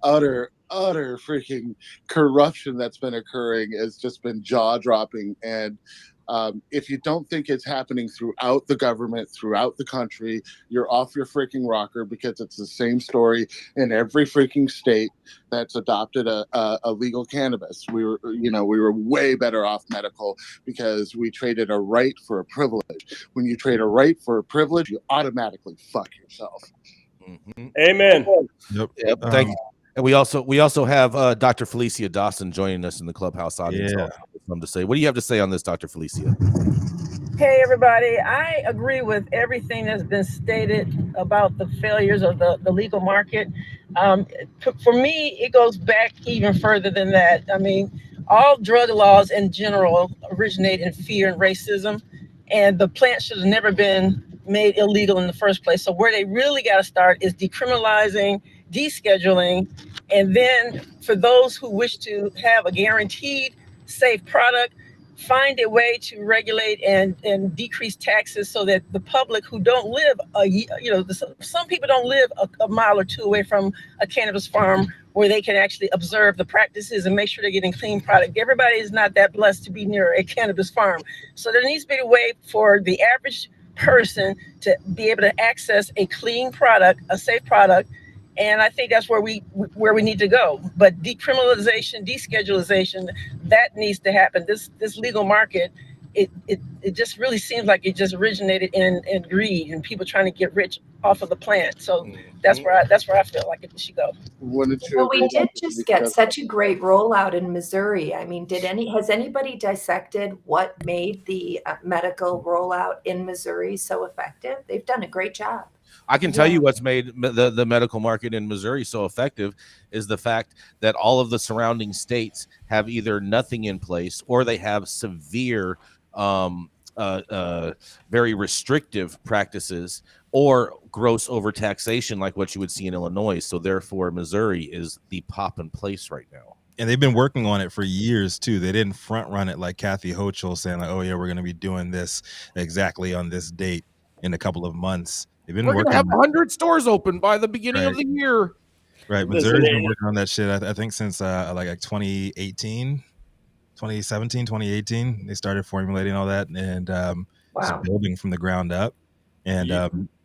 Speaker 8: utter freaking corruption that's been occurring has just been jaw-dropping. And if you don't think it's happening throughout the government, throughout the country, you're off your freaking rocker, because it's the same story in every freaking state that's adopted a legal cannabis. We were way better off medical because we traded a right for a privilege. When you trade a right for a privilege, you automatically fuck yourself.
Speaker 3: Mm-hmm. Amen.
Speaker 1: Yep. Thank you. And we also have Dr. Felicia Dawson joining us in the Clubhouse audience.
Speaker 2: Yeah.
Speaker 1: Something to say. What do you have to say on this, Dr. Felicia?
Speaker 7: Hey, everybody. I agree with everything that's been stated about the failures of the legal market. For me, it goes back even further than that. I mean, all drug laws in general originate in fear and racism, and the plant should have never been made illegal in the first place. So where they really got to start is decriminalizing, descheduling, and then for those who wish to have a guaranteed safe product, find a way to regulate and decrease taxes so that the public who don't live some people don't live a mile or two away from a cannabis farm where they can actually observe the practices and make sure they're getting clean product. Everybody is not that blessed to be near a cannabis farm. So there needs to be a way for the average person to be able to access a clean product, a safe product. And I think that's where we need to go. But decriminalization, deschedulization, that needs to happen. This legal market it just really seems like it just originated in greed and people trying to get rich off of the plant. So that's where I feel like it should go.
Speaker 8: Wouldn't you
Speaker 4: Well, we
Speaker 8: agree
Speaker 4: did
Speaker 8: that-
Speaker 4: just get such a great rollout in Missouri. I mean, has anybody dissected what made the medical rollout in Missouri so effective? They've done a great job.
Speaker 1: I can tell you what's made the medical market in Missouri so effective is the fact that all of the surrounding states have either nothing in place or they have severe, very restrictive practices or gross overtaxation like what you would see in Illinois. So therefore, Missouri is the pop in place right now.
Speaker 2: And they've been working on it for years too. They didn't front run it like Kathy Hochul saying like, oh yeah, we're going to be doing this exactly on this date in a couple of months. They've been
Speaker 1: We're going
Speaker 2: working
Speaker 1: to have
Speaker 2: on
Speaker 1: 100 stores open by the beginning of the year.
Speaker 2: Right. Missouri's been working on that shit, I think, since like 2018, 2017, 2018. They started formulating all that and just building from the ground up. And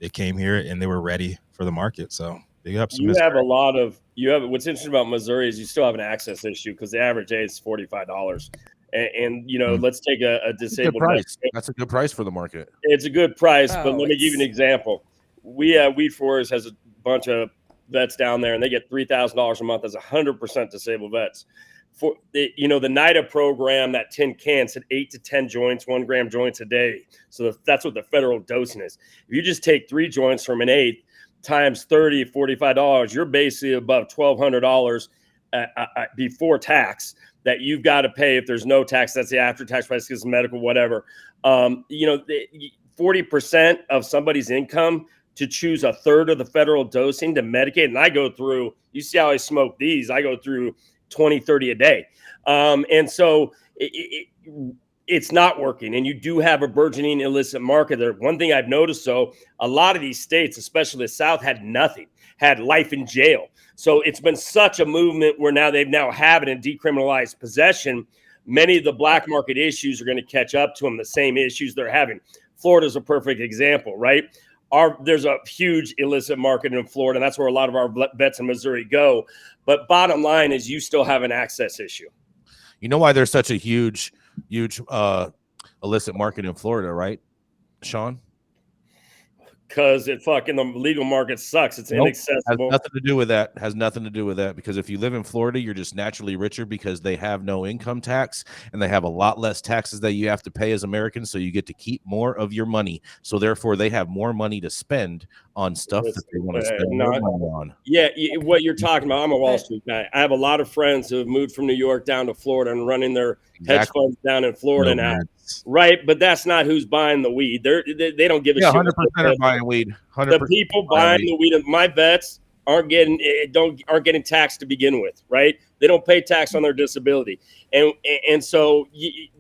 Speaker 2: it came here and they were ready for the market. So big ups.
Speaker 3: You have what's interesting about Missouri is you still have an access issue because the average age is $45. And you know, let's take a disabled
Speaker 1: price. That's a good price for the market.
Speaker 3: It's a good price, but let me give you an example. Weed Forest has a bunch of vets down there, and they get $3,000 a month as 100% disabled vets. For the NIDA program, that 10 cans said 8 to 10 joints, 1 gram joints a day. So that's what the federal dosing is. If you just take 3 joints from an eighth times $30, $45, you're basically above $1,200 before tax that you've got to pay. If there's no tax, that's the after tax price because medical, whatever. 40% of somebody's income to choose a third of the federal dosing to Medicaid. And I go through, you see how I smoke these, I go through 20, 30 a day. And so it's not working. And you do have a burgeoning illicit market there. One thing I've noticed, though, a lot of these states, especially the South, had nothing, had life in jail. So it's been such a movement where now they've have it in decriminalized possession. Many of the black market issues are going to catch up to them, the same issues they're having. Florida's a perfect example, right? There's a huge illicit market in Florida, and that's where a lot of our vets in Missouri go. But bottom line is you still have an access issue.
Speaker 1: You know why there's such a huge illicit market in Florida, right, Sean?
Speaker 3: Because the legal market sucks. It's inaccessible.
Speaker 1: Has nothing to do with that. Has nothing to do with that. Because if you live in Florida, you're just naturally richer because they have no income tax and they have a lot less taxes that you have to pay as Americans. So you get to keep more of your money. So therefore, they have more money to spend on stuff that they want to spend more money on.
Speaker 3: Yeah, what you're talking about. I'm a Wall Street guy. I have a lot of friends who have moved from New York down to Florida and running their hedge funds down in Florida now. Right, but that's not who's buying the weed. They don't give a shit.
Speaker 1: 100% are buying weed. 100%
Speaker 3: the people buying the weed. My vets aren't getting taxed to begin with. Right, they don't pay tax on their disability, and so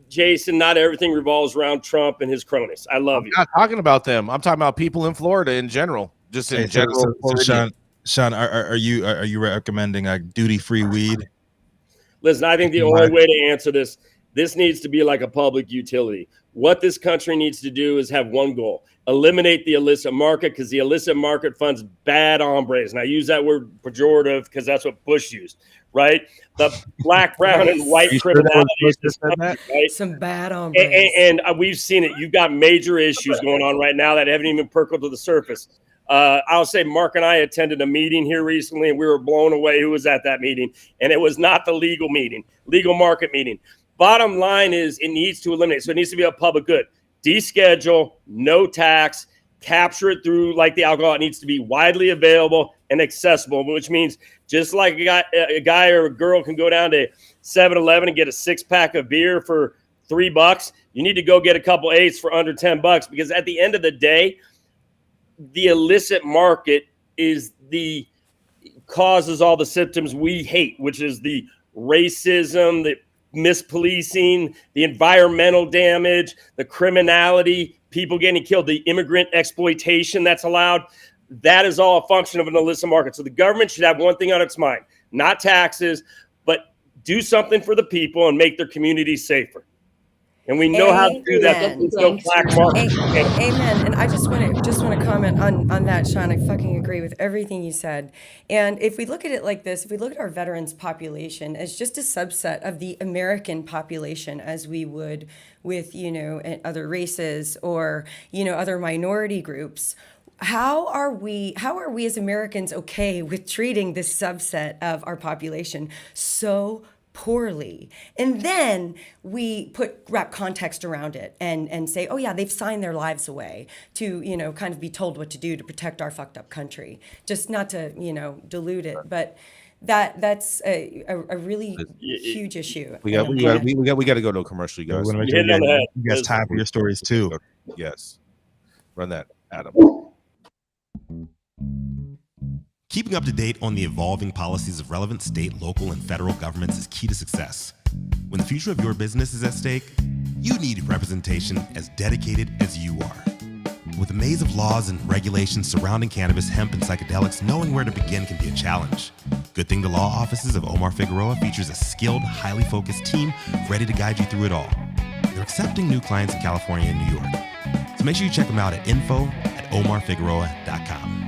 Speaker 3: Jason, not everything revolves around Trump and his cronies. I love you.
Speaker 1: I'm not talking about them. I'm talking about people in Florida in general. Just in general.
Speaker 2: So Sean, are you recommending a duty-free weed?
Speaker 3: Listen, I think the only way to answer this needs to be like a public utility. What this country needs to do is have one goal: eliminate the illicit market, because the illicit market funds bad hombres. And I use that word pejorative because that's what Bush used, right? The black, brown, and white criminality.
Speaker 5: Right? Some bad hombres.
Speaker 3: And we've seen it. You've got major issues going on right now that haven't even perked to the surface. I'll say Mark and I attended a meeting here recently, and we were blown away who was at that meeting. And it was not the legal market meeting. Bottom line is it needs to eliminate. So it needs to be a public good. Deschedule, no tax, capture it through like the alcohol. It needs to be widely available and accessible, which means just like a guy or a girl can go down to 7-Eleven and get a 6-pack of beer for $3, you need to go get a couple eighths for under $10, because at the end of the day, the illicit market causes all the symptoms we hate, which is the racism, the mispolicing, the environmental damage, the criminality, people getting killed, the immigrant exploitation that's allowed. That is all a function of an illicit market. So the government should have one thing on its mind: not taxes, but do something for the people and make their communities safer. And we know how to do that. There's no black market.
Speaker 5: Amen. And I just want to just want to comment on that, Sean. I fucking agree with everything you said. And if we look at it like this, if we look at our veterans population as just a subset of the American population, as we would with, other races or, other minority groups, how are we as Americans okay with treating this subset of our population so poorly? And then we wrap context around it and say, oh yeah, they've signed their lives away to, kind of be told what to do to protect our fucked up country. Just not to, dilute it, but that's a really huge issue.
Speaker 1: We got to go to a commercial, you guys.
Speaker 2: We're gonna make sure you guys time for your stories too.
Speaker 1: Yes. Run that, Adam.
Speaker 9: Keeping up to date on the evolving policies of relevant state, local, and federal governments is key to success. When the future of your business is at stake, you need representation as dedicated as you are. With a maze of laws and regulations surrounding cannabis, hemp, and psychedelics, knowing where to begin can be a challenge. Good thing the law offices of Omar Figueroa features a skilled, highly focused team ready to guide you through it all. They're accepting new clients in California and New York. So make sure you check them out at info@omarfigueroa.com.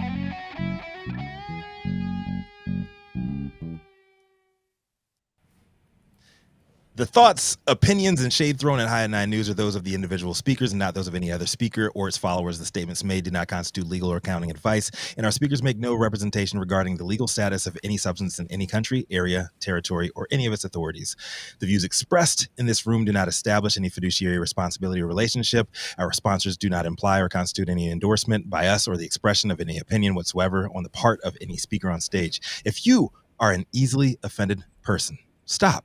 Speaker 2: The thoughts, opinions, and shade thrown at High at 9 News are those of the individual speakers and not those of any other speaker or its followers. The statements made do not constitute legal or accounting advice, and our speakers make no representation regarding the legal status of any substance in any country, area, territory, or any of its authorities. The views expressed in this room do not establish any fiduciary responsibility or relationship. Our sponsors do not imply or constitute any endorsement by us or the expression of any opinion whatsoever on the part of any speaker on stage. If you are an easily offended person, stop.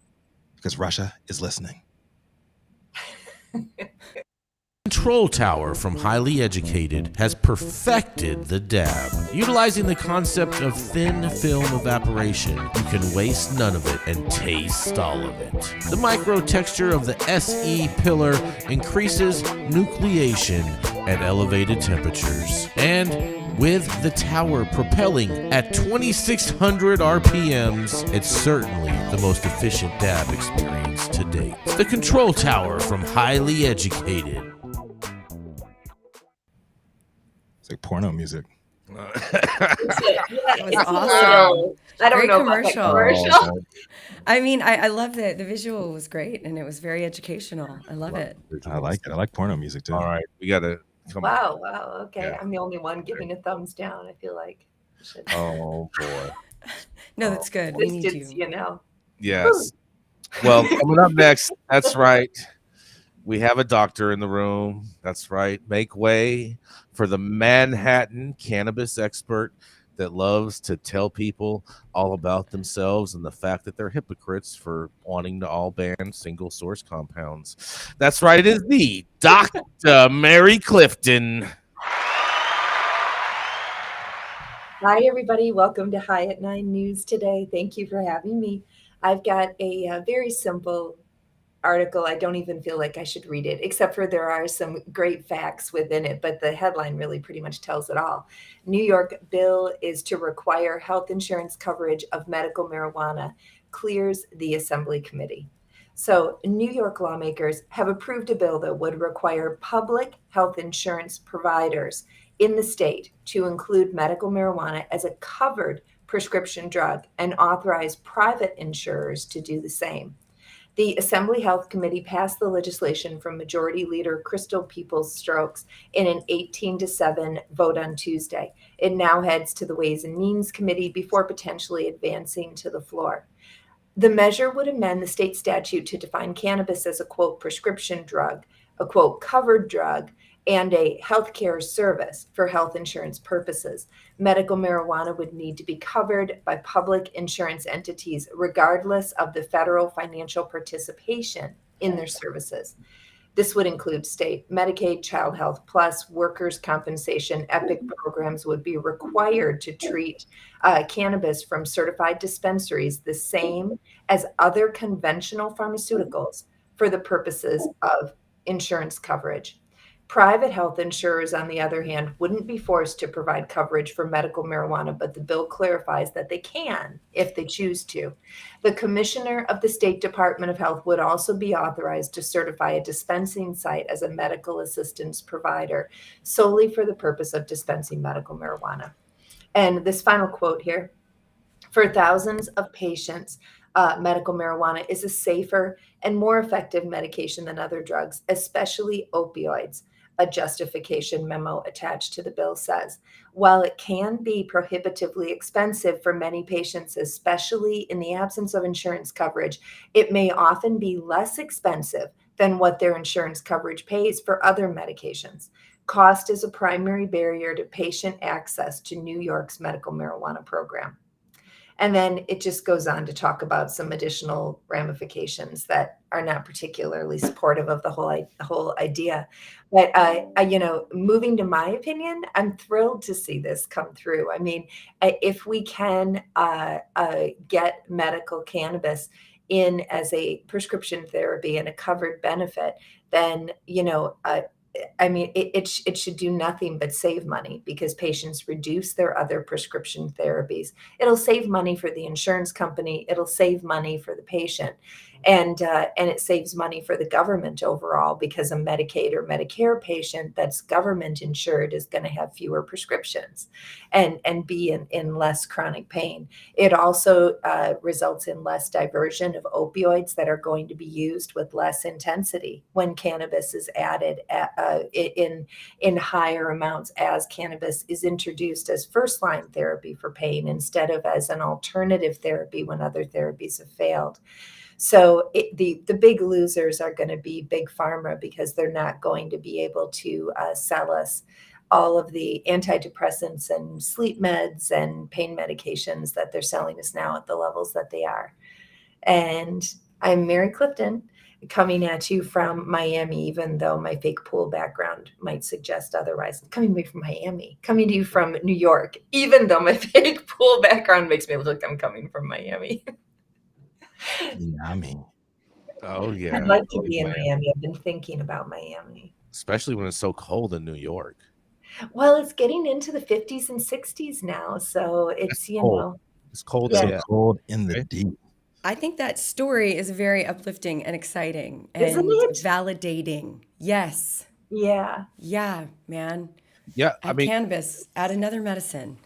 Speaker 2: Because Russia is listening.
Speaker 1: Control Tower from Highly Educated has perfected the dab. Utilizing the concept of thin film evaporation, you can waste none of it and taste all of it. The micro texture of the SE pillar increases nucleation at elevated temperatures. And with the tower propelling at 2,600 RPMs, it's certainly the most efficient dab experience to date. The Control Tower from Highly Educated.
Speaker 2: It's like porno music.
Speaker 5: It was awesome.
Speaker 4: I don't
Speaker 5: Great
Speaker 4: know
Speaker 5: commercial.
Speaker 4: about that commercial.
Speaker 5: I mean, I love the visual was great and it was very educational. I love it.
Speaker 2: I like it. I like porno music too.
Speaker 1: All right, we got to come on.
Speaker 4: Wow. Okay.
Speaker 1: Yeah.
Speaker 4: I'm the only one giving a thumbs down. I feel like.
Speaker 1: Oh, boy.
Speaker 5: No, that's good. We need
Speaker 4: Distance,
Speaker 5: you.
Speaker 1: Yes. Well, coming up next, that's right. We have a doctor in the room. That's right. Make way for the Manhattan cannabis expert that loves to tell people all about themselves and the fact that they're hypocrites for wanting to all ban single source compounds. That's right. It is the Dr. Mary Clifton.
Speaker 4: Hi, everybody. Welcome to High at 9 News today. Thank you for having me. I've got a very simple article. I don't even feel like I should read it, except for there are some great facts within it, but the headline really pretty much tells it all. New York bill is to require health insurance coverage of medical marijuana, clears the Assembly Committee. So New York lawmakers have approved a bill that would require public health insurance providers in the state to include medical marijuana as a covered prescription drug and authorize private insurers to do the same. The Assembly Health Committee passed the legislation from Majority Leader Crystal Peoples-Stokes in an 18-7 vote on Tuesday. It now heads to the Ways and Means Committee before potentially advancing to the floor. The measure would amend the state statute to define cannabis as a, quote, prescription drug, a, quote, covered drug, and a healthcare service for health insurance purposes. Medical marijuana would need to be covered by public insurance entities, regardless of the federal financial participation in their services. This would include state Medicaid, Child Health Plus, workers' compensation. EPIC programs would be required to treat cannabis from certified dispensaries the same as other conventional pharmaceuticals for the purposes of insurance coverage. Private health insurers, on the other hand, wouldn't be forced to provide coverage for medical marijuana, but the bill clarifies that they can if they choose to. The commissioner of the State Department of Health would also be authorized to certify a dispensing site as a medical assistance provider solely for the purpose of dispensing medical marijuana. And this final quote here: for thousands of patients, medical marijuana is a safer and more effective medication than other drugs, especially opioids, a justification memo attached to the bill says. While it can be prohibitively expensive for many patients, especially in the absence of insurance coverage, it may often be less expensive than what their insurance coverage pays for other medications. Cost is a primary barrier to patient access to New York's medical marijuana program. And then it just goes on to talk about some additional ramifications that are not particularly supportive of the whole idea. But moving to my opinion, I'm thrilled to see this come through. I mean, if we can get medical cannabis in as a prescription therapy and a covered benefit, then it should do nothing but save money, because patients reduce their other prescription therapies. It'll save money for the insurance company. It'll save money for the patient. And it saves money for the government overall, because a Medicaid or Medicare patient that's government insured is going to have fewer prescriptions and be in less chronic pain. It also results in less diversion of opioids that are going to be used with less intensity when cannabis is added in higher amounts, as cannabis is introduced as first-line therapy for pain instead of as an alternative therapy when other therapies have failed. So the big losers are going to be big pharma, because they're not going to be able to sell us all of the antidepressants and sleep meds and pain medications that they're selling us now at the levels that they are. And I'm Mary Clifton, coming at you from Miami, even though my fake pool background might suggest otherwise. I'm coming away from Miami, coming to you from New York, even though my fake pool background makes me look like I'm coming from Miami.
Speaker 2: Miami.
Speaker 1: Oh yeah,
Speaker 4: I'd like to be in Miami. I've been thinking about Miami,
Speaker 1: especially when it's so cold in New York.
Speaker 4: Well, it's getting into the 50s and 60s now, so it's
Speaker 1: it's cold.
Speaker 2: Yeah. So cold in the deep.
Speaker 5: I think that story is very uplifting and exciting and
Speaker 4: Isn't it?
Speaker 5: validating. Yes.
Speaker 4: Yeah.
Speaker 5: Yeah, man.
Speaker 1: Yeah,
Speaker 5: Add cannabis, add another medicine.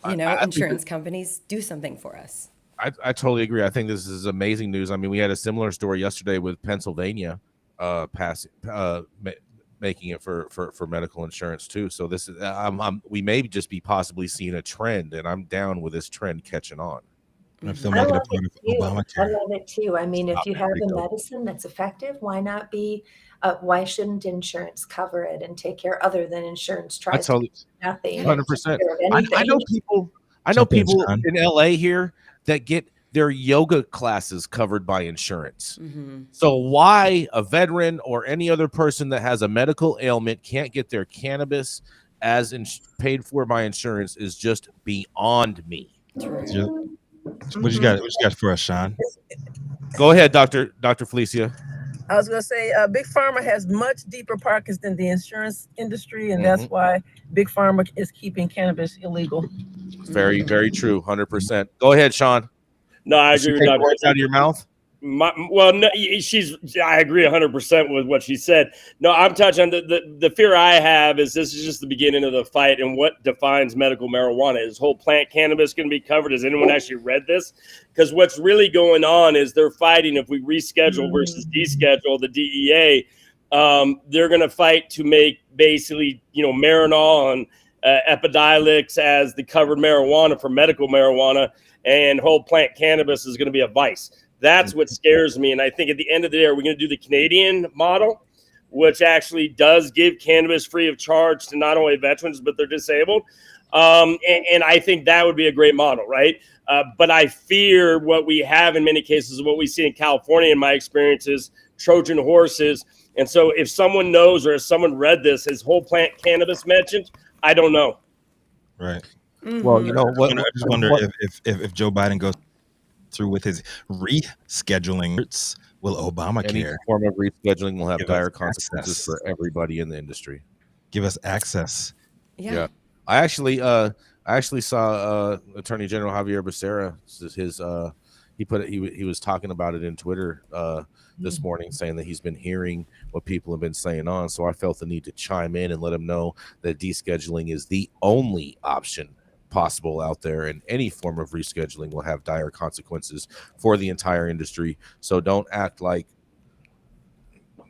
Speaker 5: Insurance companies do something for us.
Speaker 1: I totally agree. I think this is amazing news. I mean, we had a similar story yesterday with Pennsylvania making it for medical insurance too. So this is we may just be possibly seeing a trend, and I'm down with this trend catching on.
Speaker 2: I love
Speaker 4: it too. I mean, if you have a medicine that's effective, why not be? Why shouldn't insurance cover it and take care? Other than insurance tries to do nothing.
Speaker 1: 100%. I know people in LA here that get their yoga classes covered by insurance.
Speaker 5: Mm-hmm.
Speaker 1: So why a veteran or any other person that has a medical ailment can't get their cannabis as paid for by insurance is just beyond me.
Speaker 2: What you got for us, Sean?
Speaker 1: Go ahead, Dr. Felicia.
Speaker 7: I was going to say, Big Pharma has much deeper pockets than the insurance industry, and that's why Big Pharma is keeping cannabis illegal.
Speaker 1: Very, very true. 100%. Go ahead, Sean.
Speaker 3: No, I agree with Dr.
Speaker 1: Words out of your mouth.
Speaker 3: I agree 100% with what she said. No, I'm touching on the fear I have is this is just the beginning of the fight, and what defines medical marijuana. Is whole plant cannabis going to be covered? Has anyone actually read this? Because what's really going on is they're fighting if we reschedule versus deschedule the DEA. They're going to fight to make basically, Marinol and Epidiolex as the covered marijuana for medical marijuana, and whole plant cannabis is going to be a vice. That's what scares me. And I think at the end of the day, are we going to do the Canadian model, which actually does give cannabis free of charge to not only veterans, but they're disabled? And I think that would be a great model, right? But I fear what we have in many cases, what we see in California, in my experience, is Trojan horses. And so if someone knows, or if someone read this, is whole plant cannabis mentioned? I don't know.
Speaker 2: Right.
Speaker 5: Mm-hmm.
Speaker 1: Well, you know what?
Speaker 2: I just wonder if Joe Biden goes through with his rescheduling, will Obamacare?
Speaker 1: Any form of rescheduling will have dire consequences for everybody in the industry.
Speaker 2: give us access.
Speaker 5: Yeah.
Speaker 1: I actually saw Attorney General Javier Becerra. He was talking about it in Twitter this morning, saying that he's been hearing what people have been saying on. So I felt the need to chime in and let him know that descheduling is the only option possible out there, and any form of rescheduling will have dire consequences for the entire industry. So don't act like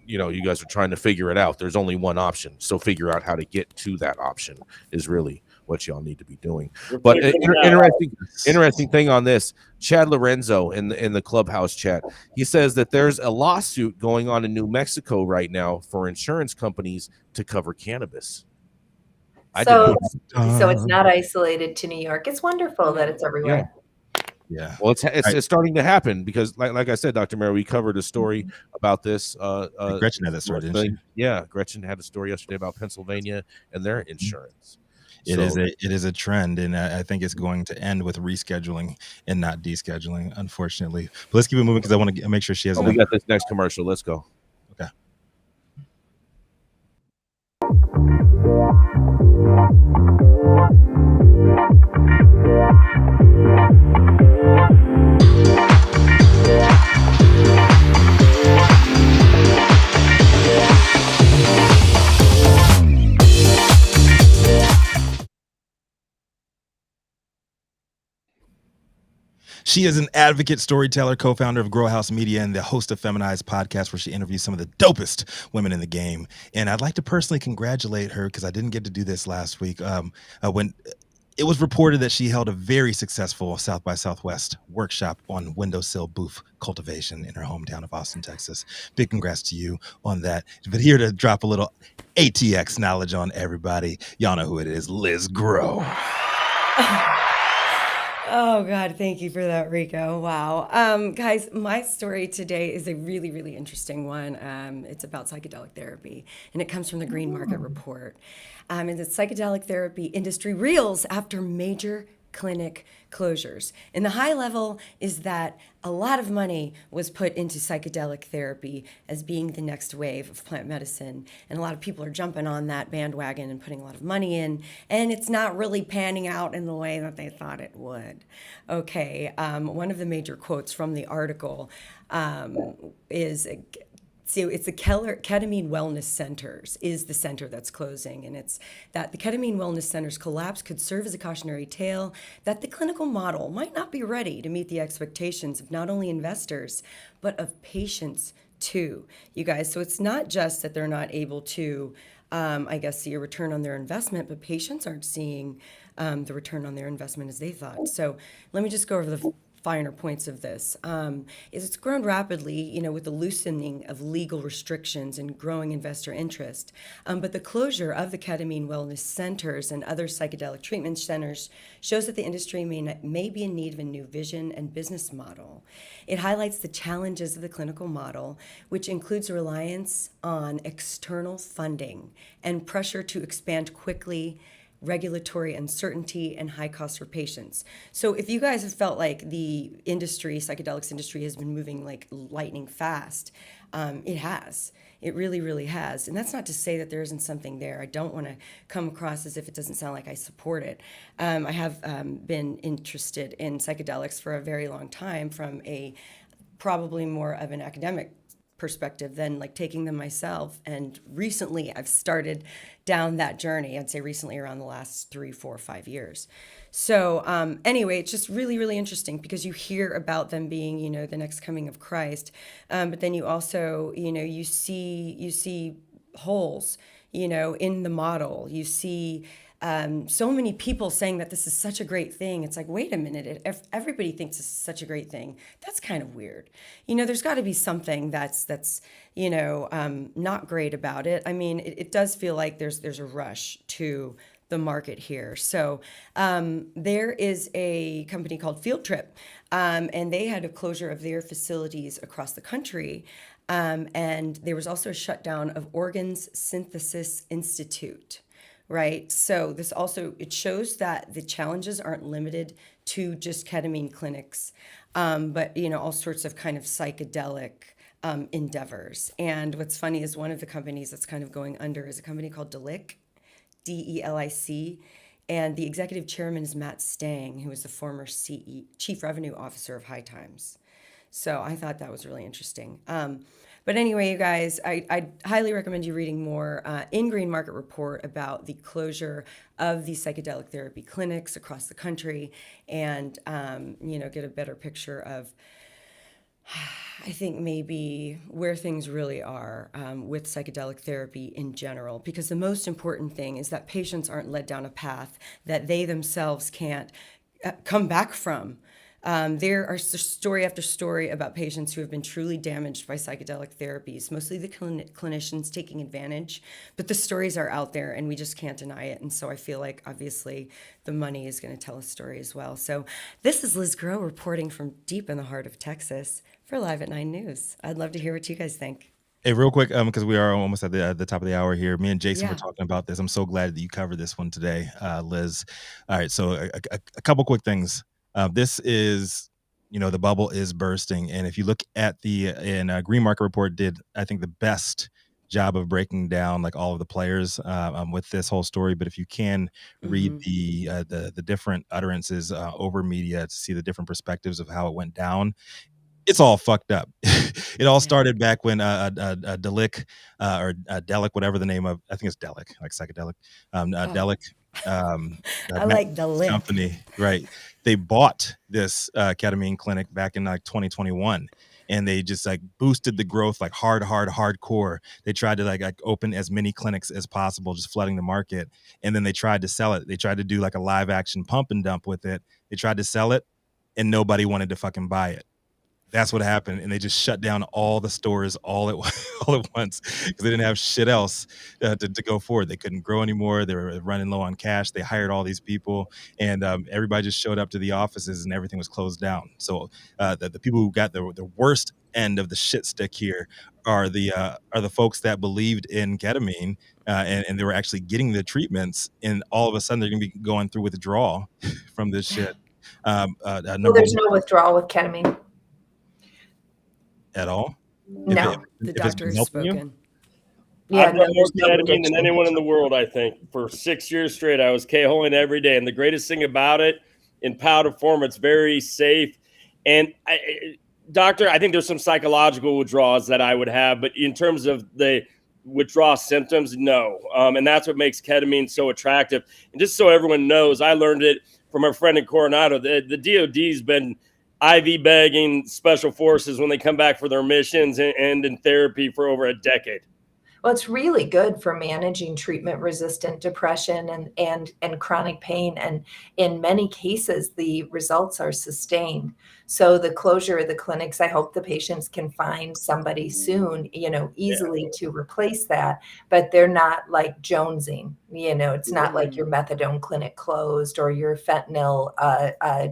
Speaker 1: you guys are trying to figure it out. There's only one option. So figure out how to get to that option is really what y'all need to be doing. But interesting thing on this, Chad Lorenzo in the Clubhouse chat, he says that there's a lawsuit going on in New Mexico right now for insurance companies to cover cannabis.
Speaker 4: So it's not isolated to New York. It's wonderful that it's everywhere.
Speaker 2: Yeah.
Speaker 1: Well, it's starting to happen because, like I said, Dr. Mary, we covered a story about this.
Speaker 2: Gretchen had that story, didn't she?
Speaker 1: Yeah, Gretchen had a story yesterday about Pennsylvania and their insurance.
Speaker 2: It is a trend, and I think it's going to end with rescheduling and not descheduling, unfortunately. But let's keep it moving because I want to make sure she has.
Speaker 1: We got this next commercial. Let's go.
Speaker 2: Okay. She is an advocate, storyteller, co-founder of Grow House Media, and the host of Feminized Podcast, where she interviews some of the dopest women in the game. And I'd like to personally congratulate her because I didn't get to do this last week. When it was reported that she held a very successful South by Southwest workshop on windowsill booth cultivation in her hometown of Austin, Texas. Big congrats to you on that. But here to drop a little ATX knowledge on everybody. Y'all know who it is, Liz Grow.
Speaker 5: Oh, God, thank you for that, Rico. Wow. Guys, my story today is a really, really interesting one. It's about psychedelic therapy, and it comes from the Green Market Report. And the psychedelic therapy industry reels after major clinic closures. And the high level is that a lot of money was put into psychedelic therapy as being the next wave of plant medicine. And a lot of people are jumping on that bandwagon and putting a lot of money in. And it's not really panning out in the way that they thought it would. Okay, one of the major quotes from the article is... So it's the Ketamine Wellness Centers is the center that's closing, and it's that the Ketamine Wellness Centers collapse could serve as a cautionary tale that the clinical model might not be ready to meet the expectations of not only investors, but of patients too, you guys. So it's not just that they're not able to, see a return on their investment, but patients aren't seeing the return on their investment as they thought. So let me just go over the finer points of this. It's grown rapidly, with the loosening of legal restrictions and growing investor interest. But the closure of the Ketamine Wellness Centers and other psychedelic treatment centers shows that the industry may be in need of a new vision and business model. It highlights the challenges of the clinical model, which includes reliance on external funding and pressure to expand quickly, regulatory uncertainty, and high costs for patients. So if you guys have felt like the psychedelics industry has been moving like lightning fast, it has. It really, really has. And that's not to say that there isn't something there. I don't want to come across as if it doesn't sound like I support it. I have been interested in psychedelics for a very long time from a probably more of an academic perspective than like taking them myself. And recently I've started down that journey. I'd say recently around the last 3, 4, 5 years. So anyway, it's just really, really interesting because you hear about them being, the next coming of Christ. But then you also, you see holes, in the model. You see so many people saying that this is such a great thing. It's like, wait a minute, if everybody thinks this is such a great thing, that's kind of weird. There's got to be something that's not great about it. I mean, it does feel like there's a rush to the market here. So there is a company called Field Trip, and they had a closure of their facilities across the country. And there was also a shutdown of Oregon's Synthesis Institute. Right. So this also, it shows that the challenges aren't limited to just ketamine clinics, but, all sorts of kind of psychedelic endeavors. And what's funny is one of the companies that's kind of going under is a company called AdeliaCarillo. DELIC. And the executive chairman is Matt Stang, who is the former Chief Revenue Officer of High Times. So I thought that was really interesting. But anyway, you guys, I highly recommend you reading more in Green Market Report about the closure of these psychedelic therapy clinics across the country, and get a better picture of, I think, maybe where things really are with psychedelic therapy in general. Because the most important thing is that patients aren't led down a path that they themselves can't come back from. There are story after story about patients who have been truly damaged by psychedelic therapies, mostly the clinicians taking advantage, but the stories are out there and we just can't deny it. And so I feel like obviously the money is going to tell a story as well. So this is Liz Groh reporting from deep in the heart of Texas for Live at 9 News. I'd love to hear what you guys think.
Speaker 2: Hey, real quick, because we are almost at the top of the hour here. Me and Jason were talking about this. I'm so glad that you covered this one today, Liz. All right, so a couple quick things. This is, the bubble is bursting. And if you look at Green Market Report did, I think, the best job of breaking down like all of the players with this whole story. But if you can read the different utterances over media to see the different perspectives of how it went down, it's all fucked up. It all started back when Delic or Delic, whatever the name of, I think it's Delic, like psychedelic, Delic.
Speaker 5: I like the lip
Speaker 2: company, right? They bought this ketamine clinic back in like 2021, and they just like boosted the growth like hardcore. They tried to like open as many clinics as possible, just flooding the market. And then they tried to sell it. They tried to do like a live action pump and dump with it. They tried to sell it, and nobody wanted to fucking buy it. That's what happened, and they just shut down all the stores all at once because they didn't have shit else to go forward. They couldn't grow anymore. They were running low on cash. They hired all these people, and everybody just showed up to the offices, and everything was closed down. So the people who got the worst end of the shit stick here are the folks that believed in ketamine and they were actually getting the treatments, and all of a sudden they're going to be going through withdrawal from this shit.
Speaker 4: Well, there's no withdrawal with ketamine.
Speaker 2: At all?
Speaker 4: No,
Speaker 5: the doctor has spoken.
Speaker 3: Yeah, I've done more ketamine than anyone in the world, I think. For 6 years straight, I was K-holing every day. And the greatest thing about it, in powder form, it's very safe. And doctor, I think there's some psychological withdrawals that I would have. But in terms of the withdrawal symptoms, no. And that's what makes ketamine so attractive. And just so everyone knows, I learned it from our friend in Coronado. The DOD's been IV bagging special forces when they come back for their missions and in therapy for over a decade.
Speaker 4: Well, it's really good for managing treatment-resistant depression and chronic pain. And in many cases, the results are sustained. So the closure of the clinics, I hope the patients can find somebody soon, easily to replace that. But they're not like jonesing. It's not like your methadone clinic closed or your fentanyl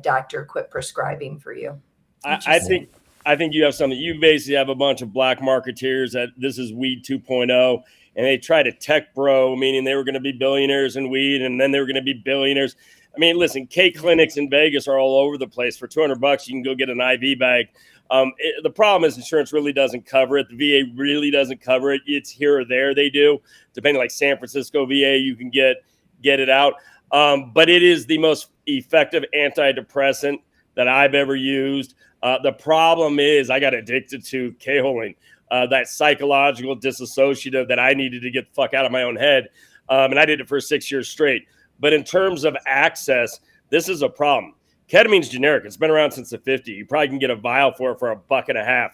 Speaker 4: doctor quit prescribing for you.
Speaker 3: I think you have something. You basically have a bunch of black marketeers that this is weed 2.0, and they try to tech bro, meaning they were going to be billionaires in weed, and then they were going to be billionaires. I mean, listen, K clinics in Vegas are all over the place. For $200, you can go get an IV bag. The problem is insurance really doesn't cover it. The VA really doesn't cover it. It's here or there they do. Depending, like San Francisco VA, you can get it out. But it is the most effective antidepressant that I've ever used. The problem is I got addicted to K-holing, that psychological disassociative that I needed to get the fuck out of my own head. And I did it for 6 years straight. But in terms of access, this is a problem. Ketamine's generic. It's been around since the 50s. You probably can get a vial for it for $1.50.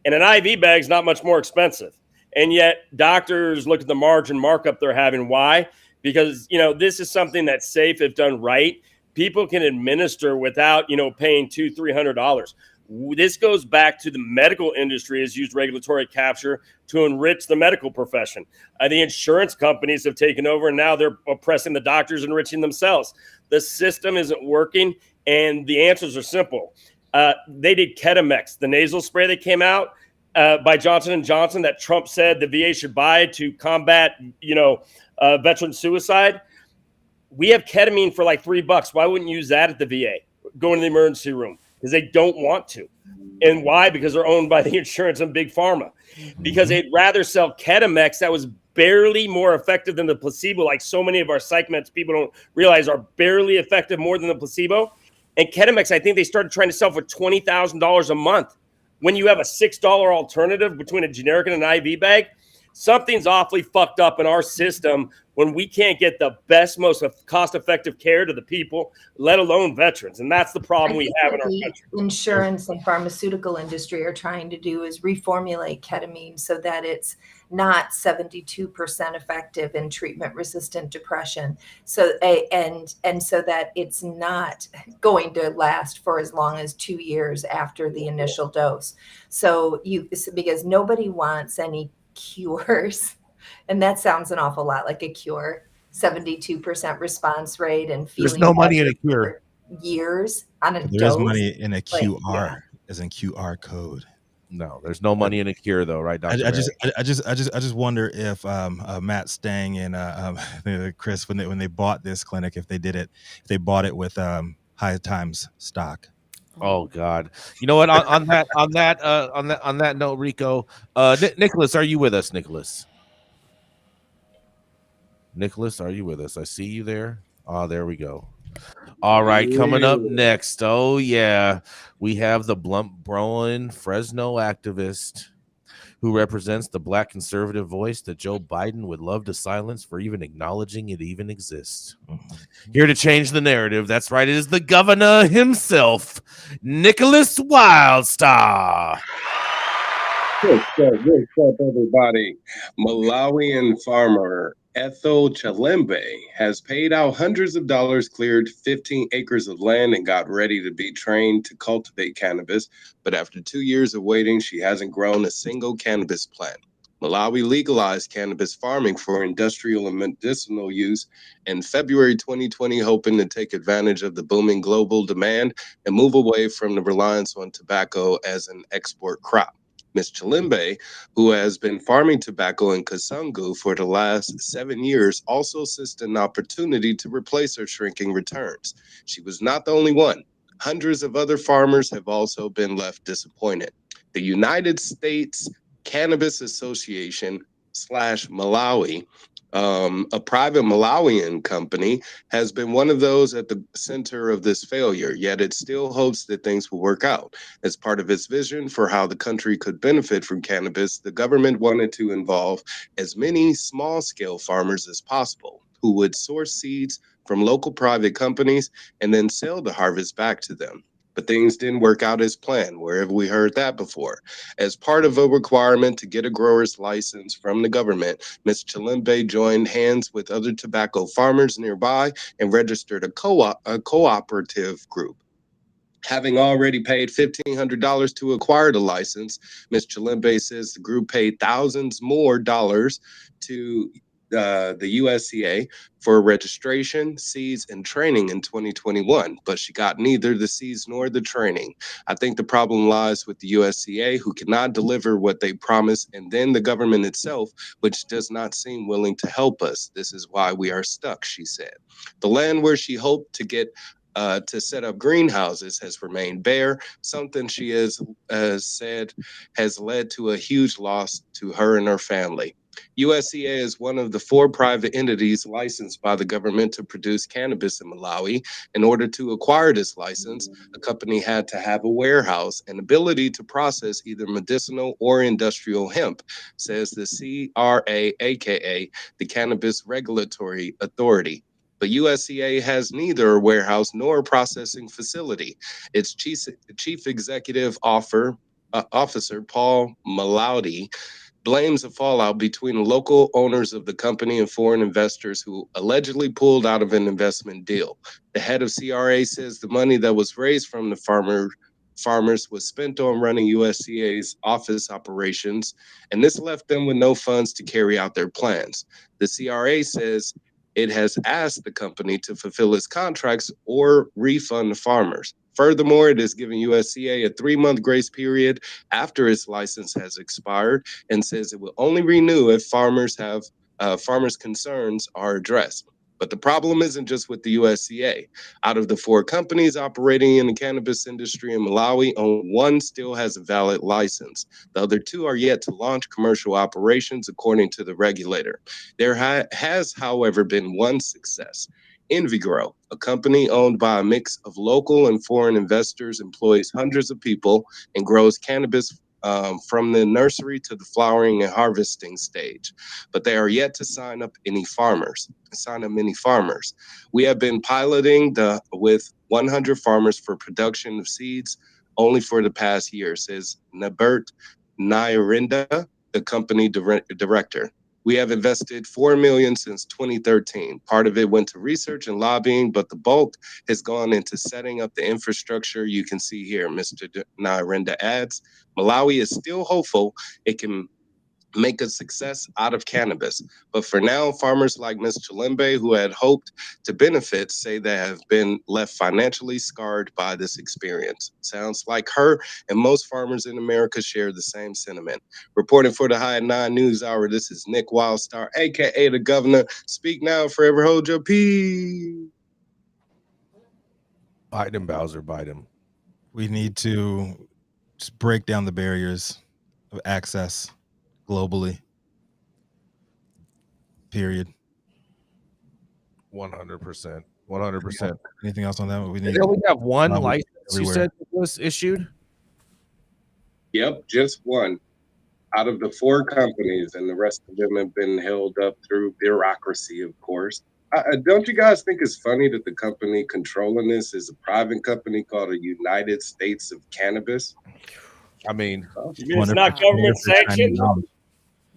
Speaker 3: And an IV bag's not much more expensive. And yet doctors look at the margin markup they're having. Why? Because, this is something that's safe if done right. People can administer without, paying $200, $300. This goes back to the medical industry has used regulatory capture to enrich the medical profession. The insurance companies have taken over, and now they're oppressing the doctors, enriching themselves. The system isn't working, and the answers are simple. They did Ketamex, the nasal spray that came out by Johnson & Johnson that Trump said the VA should buy to combat, veteran suicide. We have ketamine for like $3. Why wouldn't you use that at the VA? Go into the emergency room because they don't want to. And why? Because they're owned by the insurance and big pharma. Because they'd rather sell Ketamix that was barely more effective than the placebo, like so many of our psych meds people don't realize are barely effective more than the placebo. And Ketamix, I think they started trying to sell for $20,000 a month. When you have a $6 alternative between a generic and an IV bag, something's awfully fucked up in our system when we can't get the best, most cost-effective care to the people, let alone veterans. And that's the problem we have in our country.
Speaker 4: Insurance and pharmaceutical industry are trying to do is reformulate ketamine so that it's not 72% effective in treatment-resistant depression. So and so that it's not going to last for as long as 2 years after the initial dose. So because nobody wants any cures, and that sounds an awful lot like a cure. 72% response rate and feeling.
Speaker 1: There's no money in a cure.
Speaker 4: Years on a
Speaker 2: There
Speaker 4: dose.
Speaker 2: is money in a QR, as in QR code.
Speaker 1: No, there's no money in a cure, though, right, Dr.
Speaker 2: I just wonder if Matt Stang and Chris, when they bought this clinic, if they bought it with High Times stock.
Speaker 1: Oh God! You know what? On that note, Rico, Nicholas, are you with us? Nicholas, are you with us? I see you there. Oh, there we go. All right, coming up next. Oh yeah, we have the blunt blowing Fresno activist who represents the Black conservative voice that Joe Biden would love to silence for even acknowledging it even exists. Here to change the narrative. That's right. It is the governor himself, Nicholas Wildstar.
Speaker 10: What's up, everybody? Malawian farmer Ethel Chalembe has paid out hundreds of dollars, cleared 15 acres of land, and got ready to be trained to cultivate cannabis. But after 2 years of waiting, she hasn't grown a single cannabis plant. Malawi legalized cannabis farming for industrial and medicinal use in February 2020, hoping to take advantage of the booming global demand and move away from the reliance on tobacco as an export crop. Ms. Chalembe, who has been farming tobacco in Kasungu for the last 7 years, also seized an opportunity to replace her shrinking returns. She was not the only one. Hundreds of other farmers have also been left disappointed. The United States Cannabis Association / Malawi, a private Malawian company, has been one of those at the center of this failure, yet it still hopes that things will work out. As part of its vision for how the country could benefit from cannabis, the government wanted to involve as many small-scale farmers as possible who would source seeds from local private companies and then sell the harvest back to them. But things didn't work out as planned. Where have we heard that before? As part of a requirement to get a grower's license from the government, Ms. Chalembe joined hands with other tobacco farmers nearby and registered a cooperative group. Having already paid $1,500 to acquire the license, Ms. Chalembe says the group paid thousands more dollars to the USCA for registration, seeds, and training in 2021, but she got neither the seeds nor the training. I think the problem lies with the USCA, who cannot deliver what they promise, and then the government itself, which does not seem willing to help us. This is why we are stuck, she said. The land where she hoped to get to set up greenhouses has remained bare, something she has said has led to a huge loss to her and her family. USCA is one of the 4 private entities licensed by the government to produce cannabis in Malawi. In order to acquire this license, a company had to have a warehouse and ability to process either medicinal or industrial hemp, says the CRA, aka the Cannabis Regulatory Authority. But USCA has neither a warehouse nor a processing facility. Its chief executive officer, Paul Malaudi, blames a fallout between local owners of the company and foreign investors who allegedly pulled out of an investment deal. The head of CRA says the money that was raised from the farmers was spent on running USCA's office operations, and this left them with no funds to carry out their plans. The CRA says it has asked the company to fulfill its contracts or refund the farmers. Furthermore, it is giving USCA a 3-month grace period after its license has expired and says it will only renew if farmers' concerns are addressed. But the problem isn't just with the USCA. Out of the 4 companies operating in the cannabis industry in Malawi, only 1 still has a valid license. The other 2 are yet to launch commercial operations according to the regulator. There has, however, been one success. Envigrow, a company owned by a mix of local and foreign investors, employs hundreds of people and grows cannabis from the nursery to the flowering and harvesting stage, but they are yet to sign up many farmers. We have been piloting with 100 farmers for production of seeds only for the past year, says Nabert Nyarinda, the company director. We have invested $4 million since 2013. Part of it went to research and lobbying, but the bulk has gone into setting up the infrastructure you can see here, Mr. Nyarinda adds. Malawi is still hopeful it can make a success out of cannabis. But for now, farmers like Ms. Chalembe, who had hoped to benefit, say they have been left financially scarred by this experience. Sounds like her and most farmers in America share the same sentiment. Reporting for the High at 9 News Hour, this is Nick Wildstar, a.k.a. the Governor. Speak now, forever hold your peace.
Speaker 1: Biden, Bowser, Biden.
Speaker 2: We need to just break down the barriers of access globally. Period.
Speaker 1: 100%. 100%.
Speaker 2: Anything else on that? We
Speaker 1: They only have one license you
Speaker 2: everywhere.
Speaker 1: said was issued?
Speaker 10: Yep, just one out of the 4 companies, and the rest of them have been held up through bureaucracy, of course. Don't you guys think it's funny that the company controlling this is a private company called the United States of Cannabis?
Speaker 1: I mean,
Speaker 3: it's not government sanctioned.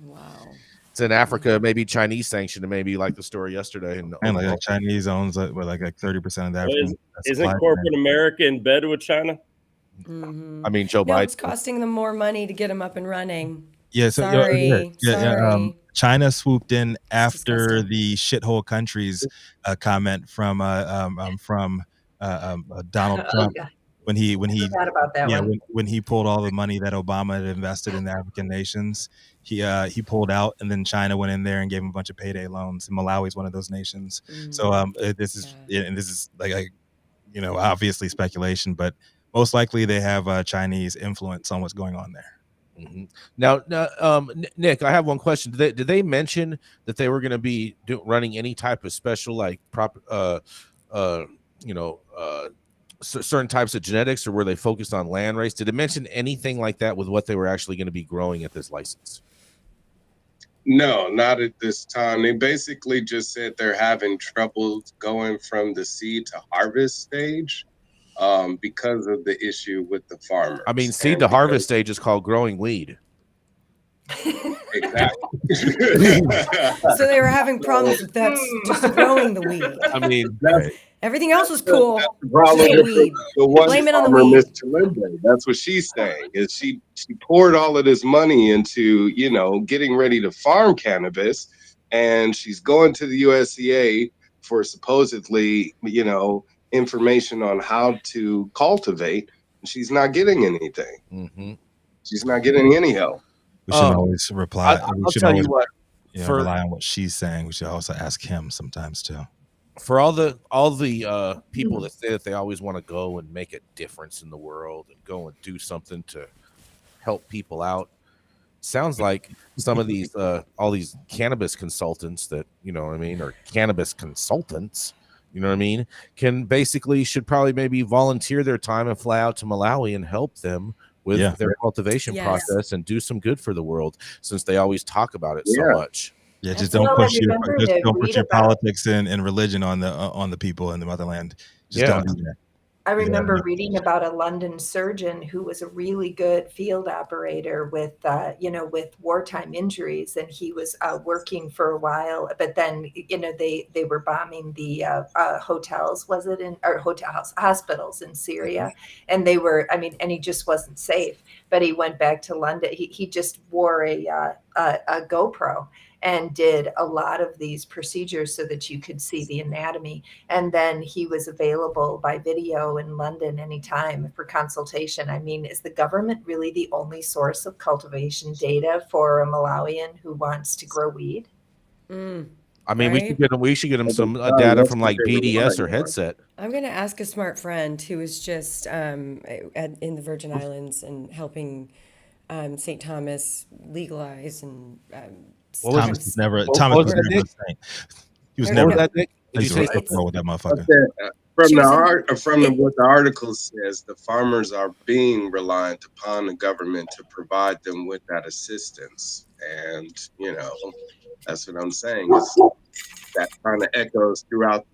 Speaker 5: Wow.
Speaker 1: It's in Africa, maybe Chinese sanctioned, and maybe like the story yesterday. And
Speaker 2: like Chinese owns like 30% of that.
Speaker 3: Isn't corporate America in bed with China?
Speaker 5: Mm-hmm.
Speaker 1: I mean, Joe
Speaker 5: No,
Speaker 1: Biden.
Speaker 5: it's costing them more money to get them up and running.
Speaker 2: Yeah,
Speaker 5: sorry.
Speaker 2: China swooped in after the shithole countries comment from Donald Trump.
Speaker 4: Yeah.
Speaker 2: When he
Speaker 4: Forgot about that one.
Speaker 2: when he pulled all the money that Obama had invested in the African nations, he pulled out, and then China went in there and gave him a bunch of payday loans. And Malawi is one of those nations. So this is like obviously speculation, but most likely they have Chinese influence on what's going on there.
Speaker 1: Mm-hmm. Now, Nick, I have one question. Did they mention that they were going to be running any type of special, like certain types of genetics, or were they focused on land race? Did it mention anything like that with what they were actually going to be growing at this license?
Speaker 10: No, not at this time. They basically just said they're having trouble going from the seed to harvest stage because of the issue with the farmers.
Speaker 1: I mean, seed to harvest stage is called growing weed.
Speaker 10: Exactly.
Speaker 5: So they were having problems with that, just growing the weed.
Speaker 1: I mean,
Speaker 5: everything else was cool.
Speaker 10: That's the problem
Speaker 5: just the weed.
Speaker 10: The one
Speaker 5: Blame it on the
Speaker 10: farmer,
Speaker 5: weed.
Speaker 10: Miss Chalembe, that's what she's saying. Is she poured all of this money into getting ready to farm cannabis, and she's going to the USCA for supposedly information on how to cultivate, and she's not getting anything.
Speaker 1: Mm-hmm.
Speaker 10: She's not getting any help.
Speaker 2: We should always reply.
Speaker 1: I'll tell you what.
Speaker 2: Rely on what she's saying. We should also ask him sometimes too.
Speaker 1: For all the people that say that they always want to go and make a difference in the world and go and do something to help people out, sounds like some of these all these cannabis consultants that or cannabis consultants, should probably maybe volunteer their time and fly out to Malawi and help them with their cultivation process and do some good for the world, since they always talk about it so much.
Speaker 2: Yeah, just don't push your politics and religion on the people in the motherland. Just don't do that.
Speaker 4: I remember reading about a London surgeon who was a really good field operator with wartime injuries, and he was working for a while. But then, they were bombing the hotels, hospitals in Syria, and they were. And he just wasn't safe. But he went back to London. He just wore a GoPro and did a lot of these procedures so that you could see the anatomy. And then he was available by video in London anytime for consultation. I mean, is the government really the only source of cultivation data for a Malawian who wants to grow weed?
Speaker 1: I mean,
Speaker 5: Right?
Speaker 1: we should get him some data from like BDS or Headset.
Speaker 5: I'm going to ask a smart friend who is just in the Virgin Islands and helping St. Thomas legalize and
Speaker 2: Thomas was never
Speaker 1: what
Speaker 2: Thomas
Speaker 1: was
Speaker 2: was
Speaker 1: that,
Speaker 2: never
Speaker 1: Nick?
Speaker 2: a saint. He was
Speaker 5: No,
Speaker 2: never.
Speaker 1: What was that, Nick?
Speaker 2: I
Speaker 1: Did you
Speaker 2: used to
Speaker 1: say
Speaker 2: roll with that motherfucker.
Speaker 10: From
Speaker 5: She was
Speaker 10: what the article says, the farmers are being reliant upon the government to provide them with that assistance, and that's what I'm saying. Is that kind of echoes throughout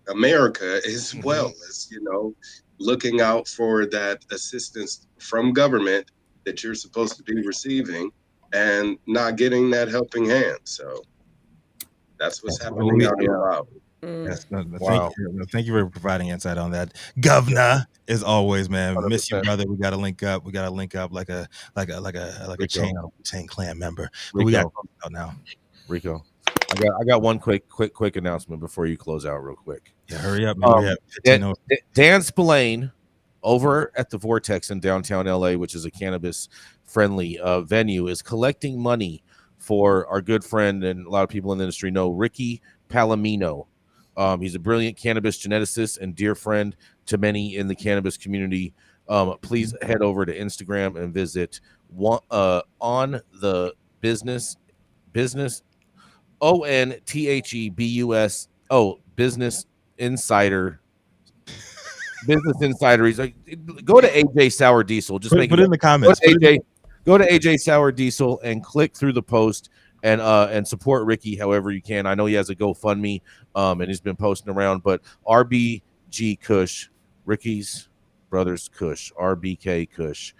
Speaker 10: America as well as looking out for that assistance from government that you're supposed to be receiving and not getting that helping hand. So that's what's happening out in Malawi.
Speaker 2: Yes,
Speaker 1: Wow.
Speaker 2: thank you for providing insight on that, Governor. As always, man,
Speaker 1: 100%.
Speaker 2: miss you, brother. We got to link up. We got to link up like a
Speaker 1: Rico.
Speaker 2: chain on a Wu-Tang Clan member. But we got to close out now.
Speaker 1: Rico, I got one quick announcement before you close out, real quick.
Speaker 2: Yeah, hurry up, man. We have 15
Speaker 1: Dan Spillane over at the Vortex in downtown LA, which is a cannabis friendly venue, is collecting money for our good friend, and a lot of people in the industry know, Ricky Palomino. He's a brilliant cannabis geneticist and dear friend to many in the cannabis community. Please head over to Instagram and visit on the business ONTHEBUS Business Insider. Business Insider. He's like, go to AJ Sour Diesel. Just
Speaker 2: put it in the comments.
Speaker 1: Go to AJ Sour Diesel and click through the post and support Ricky however you can. I know he has a GoFundMe and he's been posting around, but RBG Kush, Ricky's brothers Kush, RBK Kush,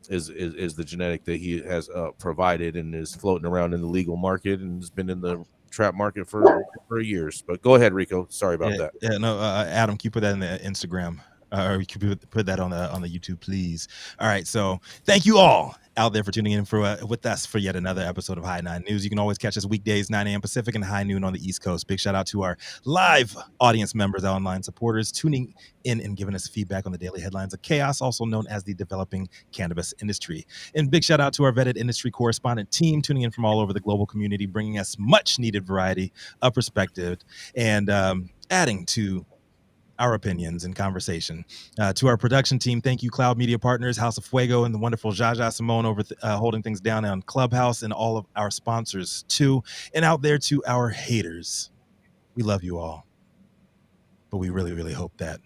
Speaker 1: is the genetic that he has provided and is floating around in the legal market and has been in the trap market for years. But go ahead, Rico. Sorry about that.
Speaker 2: Yeah, no, Adam, can you put that in the Instagram? Or you could put that on the YouTube, please. All right, so thank you all out there for tuning in with us for yet another episode of High 9 News. You can always catch us weekdays 9 a.m. Pacific and high noon on the East Coast. Big shout out to our live audience members, our online supporters, tuning in and giving us feedback on the daily headlines of chaos, also known as the developing cannabis industry. And big shout out to our vetted industry correspondent team, tuning in from all over the global community, bringing us much needed variety of perspective and adding to our opinions and conversation. To our production team, thank you, Cloud Media Partners, House of Fuego, and the wonderful Jaja Simone over holding things down on Clubhouse, and all of our sponsors too. And out there to our haters, we love you all, but we really, really hope that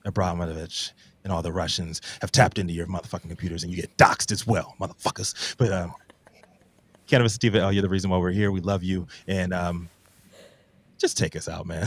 Speaker 2: Abramovich and all the Russians have tapped into your motherfucking computers and you get doxxed as well, motherfuckers. But Cannabis Sativa, you're the reason why we're here. We love you, and just take us out, man.